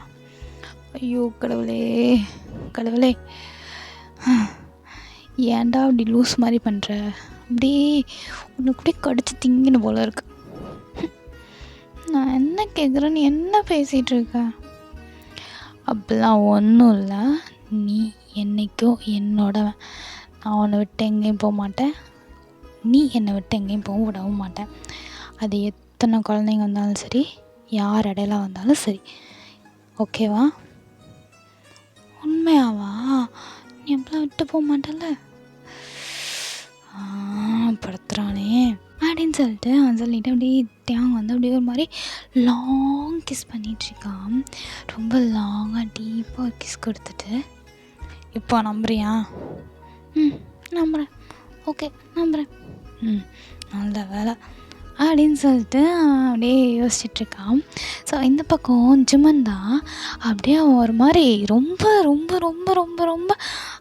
ஐயோ கடவுளே, ஏன்டா அப்படி லூஸ் மாதிரி பண்ணுற? அப்படியே உன்னை கூட கடிச்சு திங்கணும் போல இருக்கு. நான் என்ன கேட்குறேன், நீ என்ன பேசிகிட்டு இருக்க? அப்படிலாம் ஒன்றும் இல்லை, நீ என்றைக்கும் என்னோடவன். நான் உன்னை விட்டு எங்கேயும் போக மாட்டேன், நீ என்னை விட்டு எங்கேயும் போக விடவும் மாட்டேன். அது எத்தனை குழந்தைங்க வந்தாலும் சரி, யார் இடையில வந்தாலும் சரி, ஓகேவா? உண்மையாவா? நீ எப்படிலாம் விட்டு போக மாட்டேல்ல? படுத்துறானே அப்படின்னு சொல்லிட்டு அவன் சொல்லிட்டு அப்படியே தேங்க வந்து அப்படியே ஒரு மாதிரி லாங் கிஸ் பண்ணிகிட்ருக்கான். ரொம்ப லாங்காக டீப்பாக ஒரு கிஸ் கொடுத்துட்டு, இப்போ நம்புறியா? நம்புகிறேன். ஓகே நம்புகிறேன். நல்ல வேலை, அப்படின்னு சொல்லிட்டு அப்படியே யோசிச்சுட்ருக்கான். ஸோ இந்த பக்கம் ஜிமன் தான் அப்படியே அவன் ஒரு மாதிரி ரொம்ப ரொம்ப ரொம்ப ரொம்ப ரொம்ப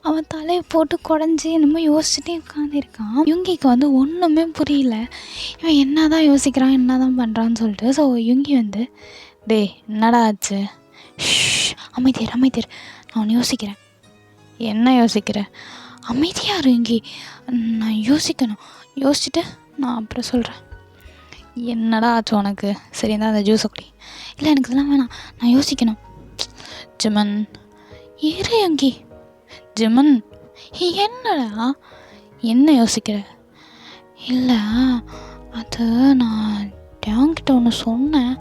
அவன் தலையை போட்டு குடஞ்சி என்னமோ யோசிச்சுட்டே உட்காந்துருக்கான். யுங்கிக்கு வந்து ஒன்றுமே புரியல, இவன் என்ன தான் யோசிக்கிறான் என்ன தான் பண்ணுறான்னு சொல்லிட்டு. ஸோ யுங்கி வந்து, டே என்னடா ஆச்சு, அமைதியர் அமைதியர், நான் ஒன்று யோசிக்கிறேன். என்ன யோசிக்கிற? அமைதியாக இரு யுங்கி, நான் யோசிக்கணும், யோசிச்சுட்டு நான் அப்புறம் சொல்கிறேன். என்னடா ஆச்சு உனக்கு? சரி இருந்தால் அந்த ஜூஸை குடி. இல்லை எனக்கு இதெல்லாம் வேணாம், நான் யோசிக்கணும். ஜிமன் இரு யுங்கி. ஜிமன் என்னடா என்ன யோசிக்கிற? இல்லை அது நான் டேங்கிட்ட ஒன்று சொன்னேன்,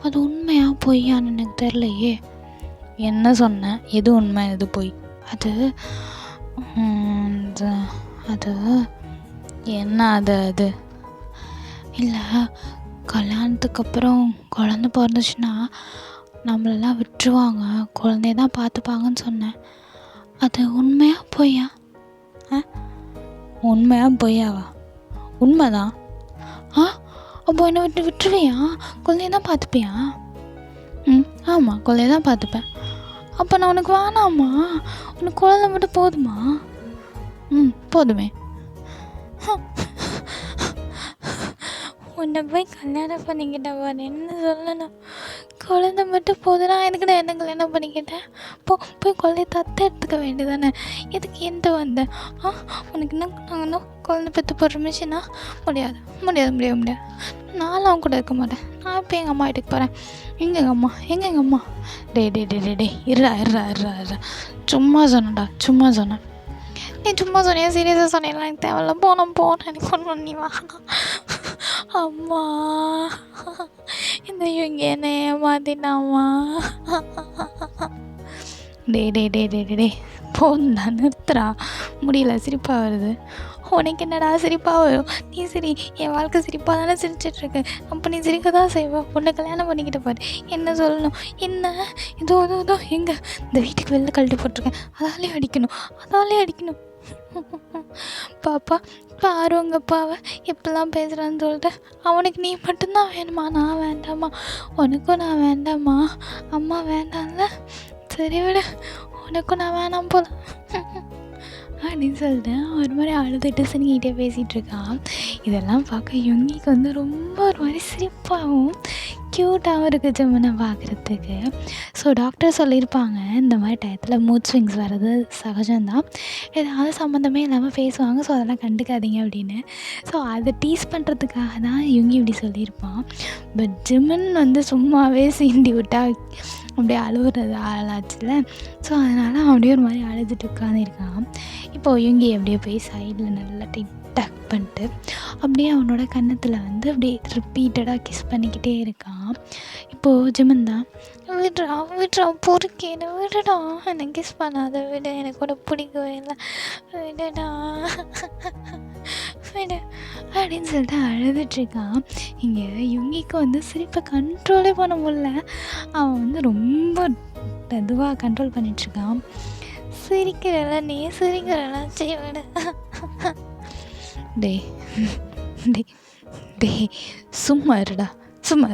அது உண்மையா பொய்யான்னு எனக்கு தெரிலையே. என்ன சொன்னேன்? எது உண்மை எது பொய்? அது அது என்ன அது இல்லை, கல்யாணத்துக்கு அப்புறம் குழந்த பிறந்துச்சுன்னா நம்மளெல்லாம் விட்டுருவாங்க, குழந்தைய தான் பார்த்துப்பாங்கன்னு சொன்னேன். அது உண்மையா பொய்யா? உண்மையா பொய்யாவா? உண்மைதான். அப்போ என்னை விட்டுருவியா? குழந்தைய தான் பார்த்துப்பியா? ஆமாம், குழந்தைய தான் பார்த்துப்பேன். அப்போ நான் உனக்கு வேணாமா? உனக்கு குழந்தை மட்டும் போதுமா? போதுமே. உன்னை போய் கல்யாணம் பண்ணிக்கிட்டேன் பாரு, என்ன சொல்லணும்? குழந்தை மட்டும் போதுனா எனக்கு நான் என்ன கல்யாணம் பண்ணிக்கிட்டேன்? போய் குழந்தைய தத்தை எடுத்துக்க வேண்டியதானே? எதுக்கு என்கிட்ட வந்தேன்? உனக்கு என்ன நாங்கள் குழந்தை பெற்று போடுற மிஷினா? முடியாது முடியாது முடியாது முடியாது. நானும் அவன் கூட இருக்க மாட்டேன். நான் இப்போ எங்கள் அம்மா வீட்டுக்கு போகிறேன். எங்கள் அம்மா டே இருடா. சும்மா சொன்னேன். நீ சும்மா சொன்னியா சீரியஸாக சொன்னேன்? எனக்கு தேவையில்ல, போனேன் எனக்கு ஒன்று நீ வேணாம். அம்மா இந்த இவங்க என்ன ஏமாத்தினாமா? டே போந்தா நிறுத்துறா, முடியல, சிரிப்பாக வருது. உனக்கு என்னடா சிரிப்பாக வரும்? நீ சரி, என் வாழ்க்கை சிரிப்பாக தானே சிரிச்சிட்ருக்கு. அப்போ நீ சிரிக்க தான் செய்வேன். உன்னை கல்யாணம் பண்ணிக்கிட்ட பாரு, என்ன சொல்லணும்? என்ன இதோ எங்கே இந்த வீட்டுக்கு வெளில கழட்டி போட்டிருக்கேன், அதாலே அடிக்கணும். பாப்பா பாரு உங்கள் அப்பாவை எப்படிலாம் பேசுகிறான்னு சொல்லிட்டு. அவனுக்கு நீ மட்டும்தான் வேணுமா? நான் வேண்டாமா? உனக்கும் நான் வேண்டாமா? அம்மா வேண்டாம்ல? சரி விடு, உனக்கும் நான் வேணாம் போல அப்படின்னு சொல்லிட்டு ஒரு மாதிரி அழுதுட்டு சினிக்கிட்டே பேசிகிட்டு இருக்கான். இதெல்லாம் பார்க்க யுங்கிக்கு வந்து ரொம்ப ஒரு மாதிரி சிரிப்பாகவும் க்யூட்டாகவும் இருக்குது ஜிம்மனை பார்க்குறதுக்கு. ஸோ டாக்டர் சொல்லியிருப்பாங்க, இந்த மாதிரி டயத்தில் மூட் ஸ்விங்ஸ் வர்றது சகஜம்தான், ஏதாவது சம்மந்தமே இல்லாமல் பேசுவாங்க, ஸோ அதெல்லாம் கண்டுக்காதீங்க அப்படின்னு. ஸோ அதை டீஸ் பண்ணுறதுக்காக தான் யுங்கி இப்படி சொல்லியிருப்பான். பட் ஜிம்மன் வந்து சும்மாவே சீண்டி விட்டா அப்படியே அழுகுறது ஆளாச்சுல. ஸோ அதனால் அவன் அப்படியே ஒரு மாதிரி அழுதுட்டு உட்காந்துருக்கான். இப்போது யுங்கி அப்படியே போய் சைடில் நல்லா டக் பண்ணிட்டு அப்படியே அவனோட கன்னத்தில் வந்து அப்படியே ரிப்பீட்டடாக கிஸ் பண்ணிக்கிட்டே இருக்கான். இப்போது ஜிமன் தான், விட்றா பொறுக்கேன்னு விடுடா, எனக்கு கிஸ் பண்ணாத விட, எனக்கு கூட பிடிக்கவே இல்லை, விடுடா விடு அப்படின்னு சொல்லிட்டு அழுதுட்ருக்கான். இங்கே யுங்கிக்கு வந்து சிரிப்பை கண்ட்ரோலே பண்ண முடியல. அவன் வந்து ரொம்ப மெதுவாக கண்ட்ரோல் பண்ணிகிட்ருக்கான். சிரிக்கிறல நீ சிரிக்கிறல, சரி விடு. டே சும்மா இருடா, சும்மா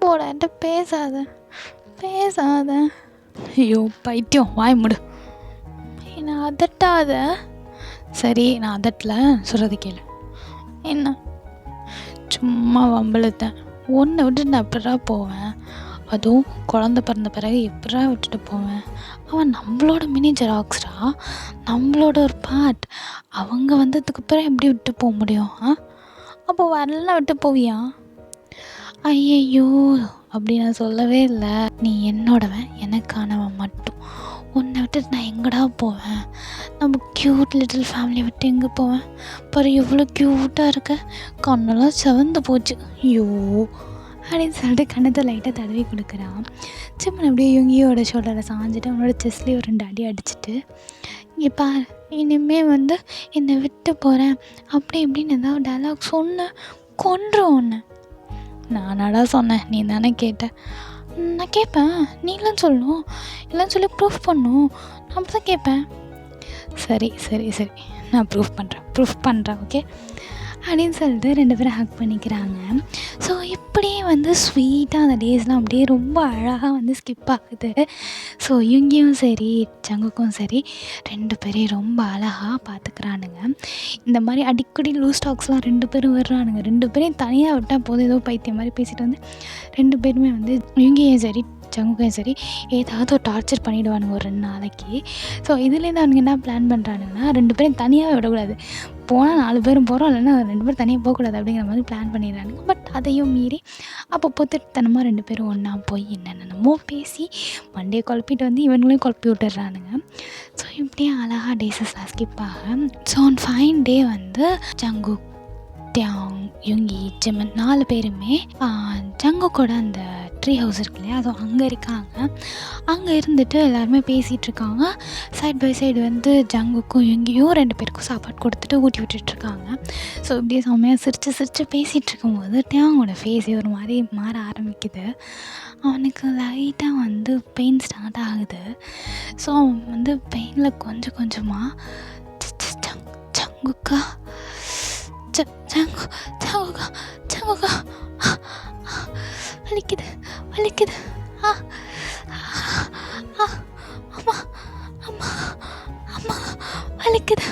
போடான்ட்டு பேசாத. ஐயோ பைத்தியம், வாய் முடு, என்ன அதட்டாத. சரி நான் அதட்டல, சொல்கிறது கேளு. என்ன? சும்மா வம்பளுத்தேன். ஒன்றை விட்டுட்டு நான் எப்படா போவேன்? அதுவும் குழந்த பிறந்த பிறகு எப்படா விட்டுட்டு போவேன்? அவன் நம்மளோட மினி ஜெராக்ஸ்டா, நம்மளோட ஒரு பார்ட். அவங்க வந்ததுக்கப்புறம் எப்படி விட்டு போக முடியும்? அப்போ வரலாம் விட்டு போவியா? ஐயையோ அப்படி நான் சொல்லவே இல்லை. நீ என்னோடவன், எனக்கானவன் மட்டும். உன்னை விட்டுட்டு நான் எங்கடா போவேன்? நம்ம க்யூட் லிட்டில் ஃபேமிலியை விட்டு எங்கே போவேன்? பாரு எவ்வளோ க்யூட்டாக இருக்க, கண்ணெல்லாம் செவந்து போச்சு. ஐயோ அப்படின்னு சொல்லிட்டு கண்ணத்தை லைட்டாக தடவி கொடுக்குறான். சிம்மன் அப்படியே யுங்கியோட ஷோல்டரில் சாஞ்சிட்டு அவனோட செஸ்லேயே ஒரு 2 அடி அடிச்சுட்டு, இங்கே பார், இனிமேல் வந்து என்னை விட்டு போகிறேன் அப்படி இப்படின்னு ஏதாவது டைலாக் சொன்னேன் கொன்றும் ஒன்று. நானாடா சொன்னேன், நீ தானே கேட்ட. நான் கேட்பேன், நீலாம் சொல்லணும், இல்லைன்னு சொல்லி ப்ரூஃப் பண்ணும், நான் அப்படி தான் கேட்பேன். சரி நான் ப்ரூஃப் பண்ணுறேன் ஓகே அப்படின்னு சொல்லிட்டு 2 பேரும் ஹக் பண்ணிக்கிறாங்க. ஸோ இப்படியே வந்து ஸ்வீட்டாக அந்த டேஸ்லாம் அப்படியே ரொம்ப அழகாக வந்து ஸ்கிப் ஆகுது. ஸோ இங்கேயும் சரி ஜங்குக்கும் சரி 2 பேரையும் ரொம்ப அழகாக பார்த்துக்கிறானுங்க. இந்த மாதிரி அடிக்கடி லூஸ் டாக்ஸ்லாம் 2 பேரும் வர்றானுங்க. 2 பேரையும் தனியாக விட்டால் போதும் ஏதோ பைத்தியம் மாதிரி பேசிட்டு வந்து 2 பேருமே வந்து இங்கேயும் சரி ஜங்குக்கும் சரி ஏதாவது ஒரு டார்ச்சர் பண்ணிவிடுவானுங்க ஒரு 2 நாளைக்கு. ஸோ இதுலேருந்து அவனுங்க என்ன பிளான் பண்ணுறானுங்கன்னா 2 பேரும் தனியாக விடக்கூடாது, போனால் 4 பேரும் போகிறோம், இல்லைன்னா 2 பேரும் தனியாக போகக்கூடாது அப்படிங்கிற மாதிரி பிளான் பண்ணிடுறானுங்க. பட் அதையும் மீறி அப்போ பொத்துத்தனமாக 2 பேரும் ஒன்றா போய் என்னென்னமோ பேசி மண்டையை குழப்பிட்டு வந்து இவங்களையும் குழப்பி விட்டுறானுங்க. ஸோ இப்படியே அழகாக டேஸஸ்லாம் ஸ்கிப் ஆக ஸோ ஆன் ஃபைன் டே வந்து ஜங்குக், டியாங், யுங்கி, ஜிமன் 4 பேருமே ஜங்குக்கோட அந்த ட்ரீ ஹவுஸ் இருக்கு இல்லையா, ஸோ அங்கே இருக்காங்க. அங்கே இருந்துட்டு எல்லாருமே பேசிகிட்ருக்காங்க. சைட் பை சைடு வந்து ஜங்குக்கும் யுங்கியும் 2 பேருக்கும் சாப்பாடு கொடுத்துட்டு ஊட்டி விட்டுட்ருக்காங்க. ஸோ இப்படியே செம்மையாக சிரித்து பேசிகிட்டு இருக்கும்போது டியாங்கோட ஃபேஸே ஒரு மாதிரி மாற ஆரம்பிக்குது. அவனுக்கு லைட்டாக வந்து பெயின் ஸ்டார்ட் ஆகுது. ஸோ அவன் வந்து பெயினில் கொஞ்சம் கொஞ்சமாக ஜங்குக்கா ஜங்குக்கா ஜங்குக்கா வலிக்குது வலிக்குது அம்மா அம்மா அம்மா வலிக்குது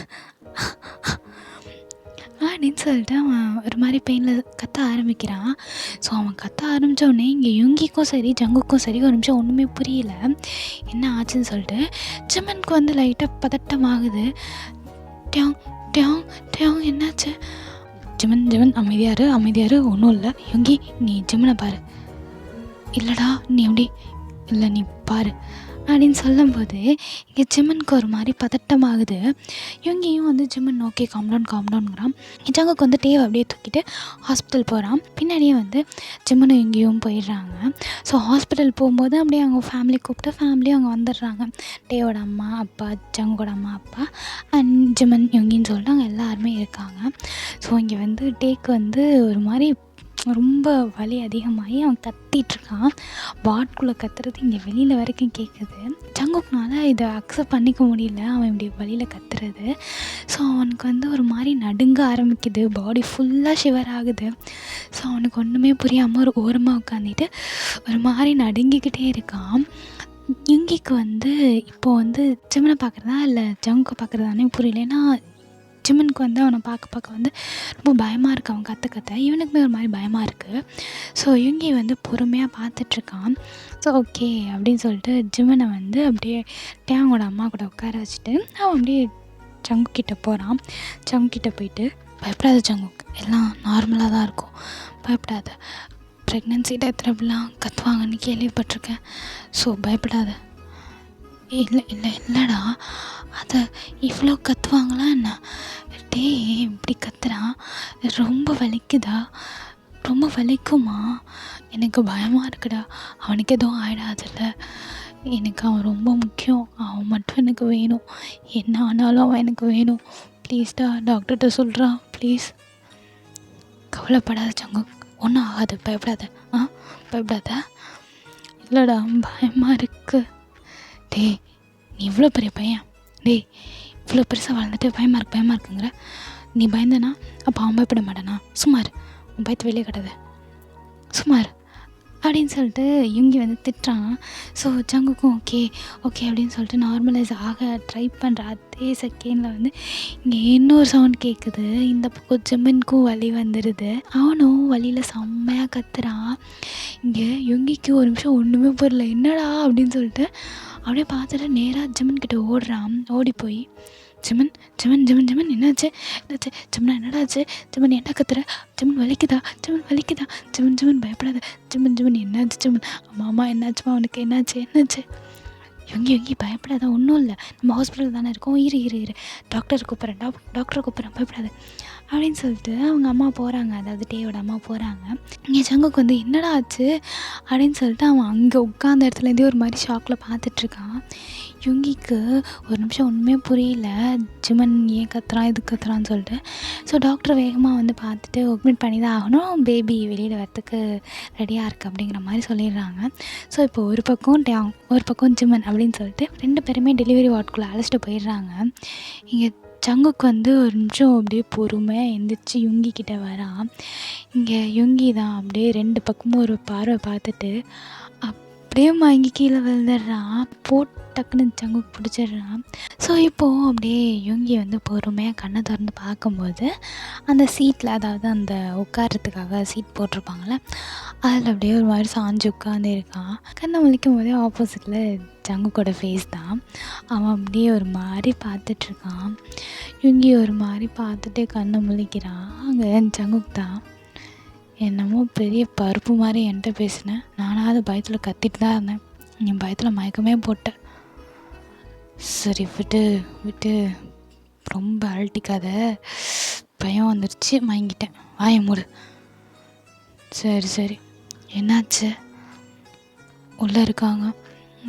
அப்படின்னு சொல்லிட்டு அவன் ஒரு மாதிரி பெயினில் கத்த ஆரம்பிக்கிறான். ஸோ அவன் கத்த ஆரம்பித்தோடனே இங்கே யுங்கிக்கும் சரி ஜங்குக்கும் சரி ஒரு நிமிஷம் ஒன்றுமே புரியல என்ன ஆச்சுன்னு சொல்லிட்டு. ஜிமனுக்கு வந்து லைட்டாக பதட்டமாகுது. டியாங் டியாங் டியாங் என்னாச்சு? ஜிமன் அமைதியாரு ஒன்றும் இல்லை. யுங்கி நீ ஜிமனை பாரு. இல்லைடா நீ எப்படி இல்லை நீ பாரு அப்படின்னு சொல்லும்போது இங்கே ஜிமனுக்கு ஒரு மாதிரி பதட்டமாகுது. யுங்கியும் வந்து ஜிமன் ஓகே காம்டவுன்ங்கிறான். ஜங்குக்கு வந்து டேவை அப்படியே தூக்கிட்டு ஹாஸ்பிட்டல் போகிறான். பின்னாடியே வந்து ஜிமனும் யுங்கியும் போயிடுறாங்க. ஸோ ஹாஸ்பிட்டல் போகும்போது அப்படியே அவங்க ஃபேமிலி கூப்பிட்டு ஃபேமிலியும் அங்கே வந்துடுறாங்க. டேவோட அம்மா அப்பா, ஜங்கோட அம்மா அப்பா அண்ட் ஜிமன் யுங்கின்னு சொல்லிட்டு அங்கே எல்லாருமே இருக்காங்க. ஸோ இங்கே வந்து டேக்கு வந்து ஒரு மாதிரி ரொம்ப வலி அதிகமாகி அவன் கத்திகிட்ருக்கான். வாட்குள்ளே கத்துறது இங்கே வெளியில் வரைக்கும் கேட்குது. ஜங்குக்னால இதை அக்செப்ட் பண்ணிக்க முடியல அவன் இப்படி வழியில் கத்துறது. ஸோ அவனுக்கு வந்து ஒரு மாதிரி நடுங்க ஆரம்பிக்குது, பாடி ஃபுல்லாக ஷிவர் ஆகுது. ஸோ அவனுக்கு ஒன்றுமே புரியாமல் ஒரு ஓரமாக உட்காந்துட்டு ஒரு மாதிரி நடுங்கிக்கிட்டே இருக்கான். யுங்கிக்கு வந்து இப்போது வந்து ஜிமனை பார்க்குறதா இல்லை ஜங்குக்கை பார்க்குறதானே புரியல. ஏன்னா ஜிமனுக்கு வந்து அவனை பார்க்க வந்து ரொம்ப பயமாக இருக்குது. அவன் கற்று இவனுக்குமே ஒரு மாதிரி பயமாக இருக்குது. ஸோ யுங்கி வந்து பொறுமையாக பார்த்துட்ருக்கான். ஸோ ஓகே அப்படின்னு சொல்லிட்டு ஜிமனை வந்து அப்படியே டியாங்கோட அம்மா கூட உட்கார வச்சுட்டு அவன் அப்படியே ஜங்குக்கிட்ட போகிறான். ஜங்குக்கிட்ட போயிட்டு பயப்படாத ஜங்குக், எல்லாம் நார்மலாக தான் இருக்கும், பயப்படாத. ப்ரெக்னென்சி டயத்தில் இப்படிலாம் கத்துவாங்கன்னு கேள்விப்பட்டிருக்கேன், ஸோ பயப்படாத. இல்லைடா அதை இவ்வளோ கத்துவாங்களா என்ன? டே இப்படி கத்துறான், ரொம்ப வலிக்குதா? ரொம்ப வலிக்குமா? எனக்கு பயமாக இருக்குடா. அவனுக்கு எதுவும் ஆகிடாதில்ல, எனக்கு அவன் ரொம்ப முக்கியம், அவன் மட்டும் எனக்கு வேணும், என்ன ஆனாலும் அவன் எனக்கு வேணும், ப்ளீஸ்டா டாக்டர்கிட்ட சொல்கிறான் ப்ளீஸ். கவலைப்படாத ஜங்கு, ஒன்றும் ஆகாது, பயப்படாத. பயப்படாத. இல்லைடா பயமாக இருக்குது. டேய் நீ இவ்வளோ பெரிய பையன், டேய் இவ்வளோ பெருசாக வளர்ந்துட்டு பயமாக இருக்குங்கிற, நீ பயந்தனா அப்போ அவன் பயப்பட மாட்டானா? சுமார், உன் பயத்தை வெளியே கட்டாத, சுமார் அப்படின்னு சொல்லிட்டு யுங்கி வந்து திட்டுறான். ஸோ ஜங்குக்கும் ஓகே அப்படின்னு சொல்லிட்டு நார்மலைஸ் ஆக ட்ரை பண்ணுற அதே செகண்டில் வந்து இங்கே இன்னொரு சவுண்ட் கேட்குது. இந்த பக்கம் ஜிமனுக்கும் வலி வந்துடுது. அவனும் வலியில் செம்மையாக கத்துறான். இங்கே யுங்கிக்கு ஒரு நிமிஷம் ஒன்றுமே புரியல, என்னடா அப்படின்னு சொல்லிட்டு அப்படியே பார்த்துட்டு நேராக ஜிமன்கிட்ட ஓடுறான். ஓடி போய் ஜிமன் என்னாச்சு ஜிமன், என்னடா ஆச்சு ஜிமன், என்ன கத்துற? ஜிமன் வலிக்குதா? ஜிமன் பயப்படாத. ஜிமன் என்னாச்சு ஜிமன்? அம்மா என்னாச்சுமா அவனுக்கு? என்னாச்சு? யுங்கி பயப்படாத, ஒன்றும் இல்லை, நம்ம ஹாஸ்பிட்டல் தானே இருக்கோம், இரு டாக்டரை கூப்பிட்றேன், பயப்படாத அப்படின்னு சொல்லிட்டு அவங்க அம்மா போகிறாங்க. அதாவது டேயோட அம்மா போகிறாங்க. இங்கே ஜங்குக்கு வந்து என்னடா ஆச்சு அப்படின்னு சொல்லிட்டு அவன் அங்கே உட்காந்த இடத்துலேருந்தே ஒரு மாதிரி ஷாக்கில் பார்த்துட்ருக்கான். யுங்கிக்கு ஒரு நிமிஷம் ஒன்றுமே புரியல, ஜிமன் ஏன் கத்துறான் இது கத்துறான்னு சொல்லிட்டு. ஸோ டாக்டர் வேகமாக வந்து பார்த்துட்டு அட்மிட் பண்ணி தான் ஆகணும், பேபி வெளியில் வரத்துக்கு ரெடியாக இருக்குது அப்படிங்கிற மாதிரி சொல்லிடுறாங்க. ஸோ இப்போ ஒரு பக்கம் டியாங், ஒரு பக்கம் ஜிமன் அப்படின்னு சொல்லிட்டு 2 பேருமே டெலிவரி வார்டுக்குள்ளே அழைச்சிட்டு போயிடுறாங்க. இங்கே ஜங்குக்கு வந்து ஒரு நிமிஷம் அப்படியே பொறுமையாக எந்திரிச்சு யுங்கி கிட்ட வரான். இங்கே யுங்கி தான் அப்படியே 2 பக்கமும் ஒரு பார்வை பார்த்துட்டு அப்படியே மயங்கி கீழே விழுந்துடுறான். டக்குன்னு ஜங்குக்கு பிடிச்சிடுறான். ஸோ இப்போது அப்படியே யுங்கி வந்து பொறுமையாக கண்ணை திறந்து பார்க்கும்போது அந்த சீட்டில், அதாவது அந்த உட்கார்றதுக்காக சீட் போட்டிருப்பாங்கள்ல, அதில் அப்படியே ஒரு மாதிரி சாஞ்சு உட்காந்து இருக்கான். கண்ணை முழிக்கும் போதே ஆப்போசிட்டில் ஜங்குக்கோட ஃபேஸ் தான். அவன் அப்படியே ஒரு மாதிரி பார்த்துட்ருக்கான். யுங்கி ஒரு மாதிரி பார்த்துட்டே கண்ணை முழிக்கிறான். அங்கே ஜங்குக் தான், என்னமோ பெரிய பருப்பு மாதிரி என்கிட்ட பேசினேன், நானாவது பயத்தில் கத்திட்டு தான் இருந்தேன், என் பயத்தில் மயக்கமே போட்டேன். சரி விட்டு ரொம்ப அழட்டிக்காத, பயம் வந்துடுச்சு, மயங்கிட்டேன், வாயை மூடு. சரி என்னாச்சு? உள்ளே இருக்காங்க,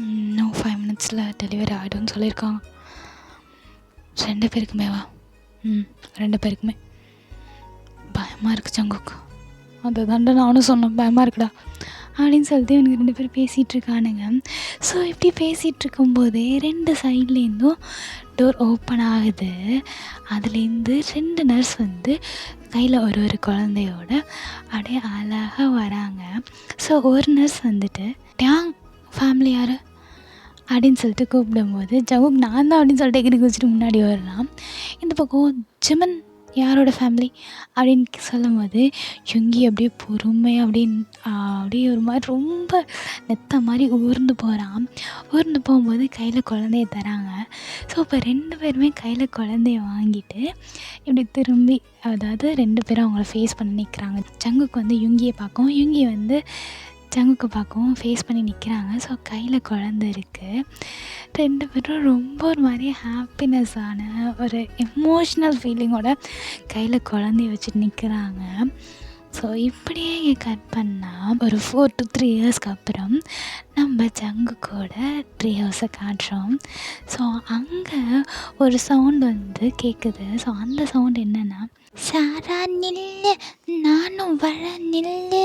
இன்னும் 5 மினிட்ஸில் டெலிவரி ஆகிடும்னு சொல்லியிருக்காங்க. 2 பேருக்குமே வா? 2 பேருக்குமே. பயமாக இருக்குது ஜங்குக்கு. அதை தாண்டா நானும் சொன்னேன், பயமாக இருக்குடா அப்படின்னு சொல்லிட்டு இவனுக்கு 2 பேரும் பேசிகிட்டு இருக்கானுங்க. ஸோ இப்படி பேசிகிட்டு இருக்கும்போதே 2 சைட்லேருந்தும் டோர் ஓப்பன் ஆகுது. அதுலேருந்து 2 நர்ஸ் வந்து கையில் ஒரு குழந்தையோட அப்படியே அழகாக வராங்க. ஸோ ஒரு நர்ஸ் வந்துட்டு டேங் ஃபேமிலி யார் அப்படின்னு சொல்லிட்டு கூப்பிடும்போது ஜங்குக் நான் தான் அப்படின்னு சொல்லிட்டு எகிரி குதிச்சுட்டு முன்னாடி வர்றான். இந்த பக்கம் ஜிமன் யாரோட ஃபேமிலி அப்படின்னு சொல்லும்போது யுங்கி அப்படியே பொறுமையாக அப்படியே ஒரு மாதிரி ரொம்ப நெத்த மாதிரி ஊர்ந்து போகிறான். ஊர்ந்து போகும்போது கையில் குழந்தைய தராங்க. ஸோ இப்போ 2 பேருமே கையில் குழந்தைய வாங்கிட்டு இப்படி திரும்பி, அதாவது 2 பேரும் அவங்கள ஃபேஸ் பண்ணி நிற்கிறாங்க. ஜங்குக்கு வந்து யுங்கியை பார்க்கவும், யுங்கி வந்து ஜங்குக்கு பார்க்கவும் ஃபேஸ் பண்ணி நிற்கிறாங்க. ஸோ கையில் குழந்தை இருக்குது. 2 பேரும் ரொம்ப ஒரு மாதிரி ஹாப்பினஸ்ஸான ஒரு எமோஷ்னல் ஃபீலிங்கோட கையில் குழந்தைய வச்சுட்டு நிற்கிறாங்க. ஸோ இப்படியே கட் பண்ணால் ஒரு 4 to 3 இயர்ஸ்க்கு அப்புறம் நம்ம ஜங்குக்கோட ட்ரீ ஹவுஸை காட்டுறோம். ஸோ அங்கே ஒரு சவுண்ட் வந்து கேட்குது. ஸோ அந்த சவுண்ட் என்னென்னா, சாரா நில்லு, நானும் வர நில்லு,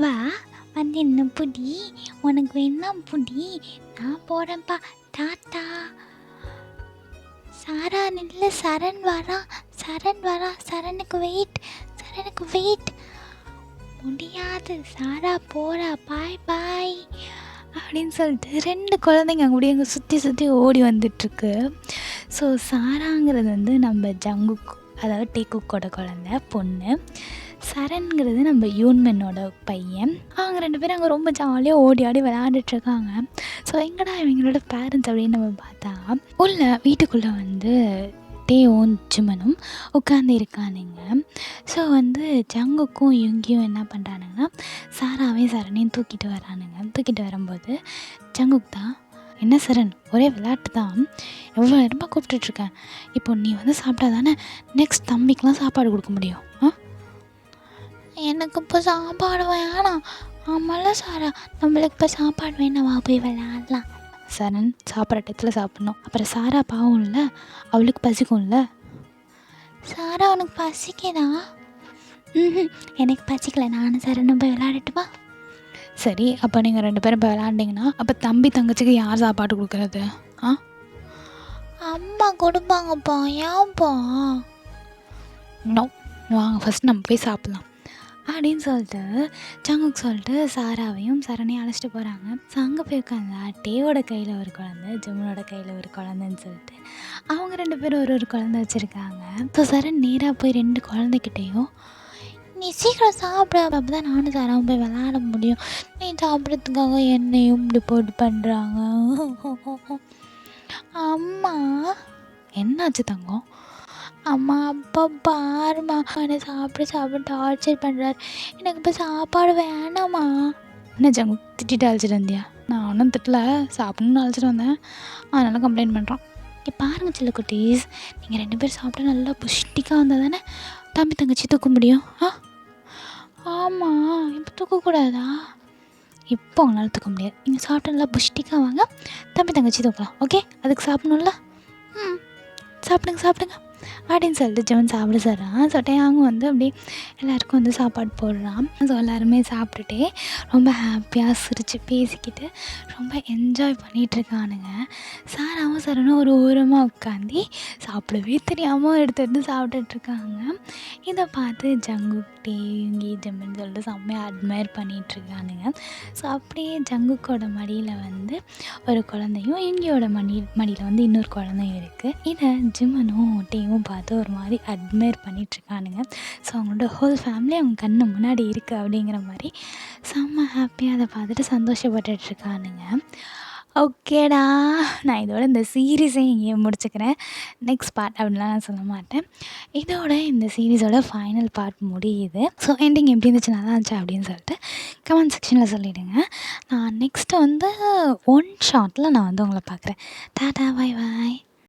வா வந்து என்ன புடி, உனக்கு வேணா புடி, நான் போகிறேன்ப்பா, டாட்டா. சாரா நில்லு, சரண் வரா, சரணுக்கு வெயிட், முடியாது, சாரா போகிறா, பாய் அப்படின்னு சொல்லிட்டு 2 குழந்தைங்க அப்படியே அங்கே சுற்றி ஓடி வந்துட்டுருக்கு. ஸோ சாராங்கிறது வந்து நம்ம ஜங்குக், அதாவது டீக்குக்கோட குழந்தை பொண்ணு. சரண்கிறது நம்ம யூன்மென்னோட பையன். அவங்க 2 பேரும் அங்கே ரொம்ப ஜாலியாக ஓடி ஆடி விளையாண்டுட்ருக்காங்க. ஸோ எங்கடா இவங்களோட பேரண்ட்ஸ் அப்படின்னு நம்ம பார்த்தா, வீட்டுக்குள்ளே வந்து டேவும் ஜிமனும் உட்காந்து இருக்கானுங்க. ஸோ வந்து ஜங்குக்கும் யுங்கியும் என்ன பண்ணுறானுங்கன்னா, சாராவையும் சரணையும் தூக்கிட்டு வரும்போது ஜங்குக் தான், என்ன சரண், ஒரே விளையாட்டு தான், எவ்வளோ நேரமாக கூப்பிட்டுட்ருக்கேன், இப்போ நீ வந்து சாப்பிட்டா தானே நெக்ஸ்ட் தம்பிக்கெலாம் சாப்பாடு கொடுக்க முடியும். எனக்கு இப்போ சாப்பாடு வேணாம். ஆமாம்ல சாரா, நம்மளுக்கு இப்போ சாப்பாடு வேணாம், வா போய் விளையாடலாம். சரண் சாப்பிட்ற டயத்தில் சாப்பிட்ணும், அப்புறம் சாரா பாவம்ல, அவளுக்கு பசிக்கும்ல. சாரா உனக்கு பசிக்குதா? எனக்கு பசிக்கல, நானும் சரணும் போய் விளையாடட்டுமா? சரி, அப்போ நீங்கள் 2 பேரும் போய் விளையாண்டிங்கன்னா அப்போ தம்பி தங்கச்சிக்கு யார் சாப்பாடு கொடுக்குறது? அம்மா கொடுப்பாங்கப்பா, ஏன்ப்பா? நோ, வாங்க ஃபஸ்ட் நம்ம போய் சாப்பிட்லாம் அப்படின்னு சொல்லிட்டு ஜங்குக் சொல்லிட்டு சாராவையும் சரணையும் அழைச்சிட்டு போகிறாங்க. ஸோ அங்கே போய் உட்காந்தா டேவோட கையில் ஒரு குழந்தை, ஜிமனோட கையில் ஒரு குழந்தைன்னு சொல்லிட்டு அவங்க 2 பேரும் ஒரு குழந்தை வச்சுருக்காங்க. ஸோ சரண் நேராக போய் 2 குழந்தைகிட்டையும், நீ சீக்கிரம் சாப்பிட, அப்போ தான் நானும் சாராவும் போய் விளையாட முடியும், நீ சாப்பிட்றதுக்காக என்னையும் இப்படி போட்டு பண்ணுறாங்க. அம்மா, என்னாச்சு தங்கம்? அம்மா, அப்பா பாருமா, என்னை சாப்பிட டார்ச்சர் பண்ணுறாரு, எனக்கு இப்போ சாப்பாடு வேணாம்மா. என்ன ஜங்கு திட்டிட்டு அழைச்சிட்டு வந்தியா? நான் ஒன்றும் திட்டல, சாப்பிட்ணுன்னு அழைச்சிட்டு வந்தேன், அதனால் கம்ப்ளைண்ட் பண்ணுறான். இங்கே பாருங்கள் சில குட்டீஸ், நீங்கள் 2 பேர் சாப்பிட்டா நல்லா புஷ்டிக்காக வந்தால் தானே தம்பி தங்கச்சி தூக்க முடியும். ஆமாம், இப்போ தூக்கக்கூடாதா? இப்போ அவங்களால தூக்க முடியாது, நீங்கள் சாப்பிட்டா நல்லா புஷ்டிக்காக வாங்க, தம்பி தங்கச்சி தூக்கலாம். ஓகே, அதுக்கு சாப்பிட்ணும்ல? சாப்பிடுங்க. அப்படின்னு சொல்லிட்டு ஜிவன் சாப்பிட சொல்கிறான். ஸோ டேயாங் வந்து அப்படியே எல்லாருக்கும் வந்து சாப்பாடு போடுறான். ஸோ எல்லாருமே சாப்பிட்டுட்டே ரொம்ப ஹாப்பியாக சிரித்து பேசிக்கிட்டு ரொம்ப என்ஜாய் பண்ணிகிட்ருக்கானுங்க. சாராவும் சரணும் ஒரு ஓரமாக உட்காந்து சாப்பிடவே தெரியாமல் எடுத்து சாப்பிட்டுட்ருக்காங்க. இதை பார்த்து ஜங்குக் ஜிமின்னு சொல்லிட்டு செம்மையாக அட்மையர் பண்ணிகிட்ருக்கானுங்க. ஸோ அப்படியே ஜங்குக்கோட மடியில் வந்து ஒரு குழந்தையும் இங்கியோட மடியில் வந்து இன்னொரு குழந்தையும் இருக்குது. இதை ஜிம்மனும் டேவும் பார்த்து ஒரு மாதிரி அட்மையர் பண்ணிகிட்ருக்கானுங்க. ஸோ அவங்களோட ஹோல் ஃபேமிலி அவங்க கண்ணு முன்னாடி இருக்குது அப்படிங்கிற மாதிரி செம்ம ஹாப்பியாக அதை பார்த்துட்டு சந்தோஷப்பட்டுட்ருக்கானுங்க. ஓகேடா, நான் இதோட இந்த சீரீஸை இங்கேயே முடிச்சுக்கிறேன். நெக்ஸ்ட் பார்ட் அப்படின்லாம் நான் சொல்ல மாட்டேன். இதோட இந்த சீரீஸோட ஃபைனல் பார்ட் முடியுது. ஸோ எண்டிங் எப்படி இருந்துச்சு, நல்லா இருந்துச்சு அப்படின்னு சொல்லிட்டு கமெண்ட் செக்ஷனில் சொல்லிவிடுங்க. நான் நெக்ஸ்ட்டு வந்து ஒன் ஷாட்டில் நான் வந்து உங்களை பார்க்குறேன். Tata, bye bye.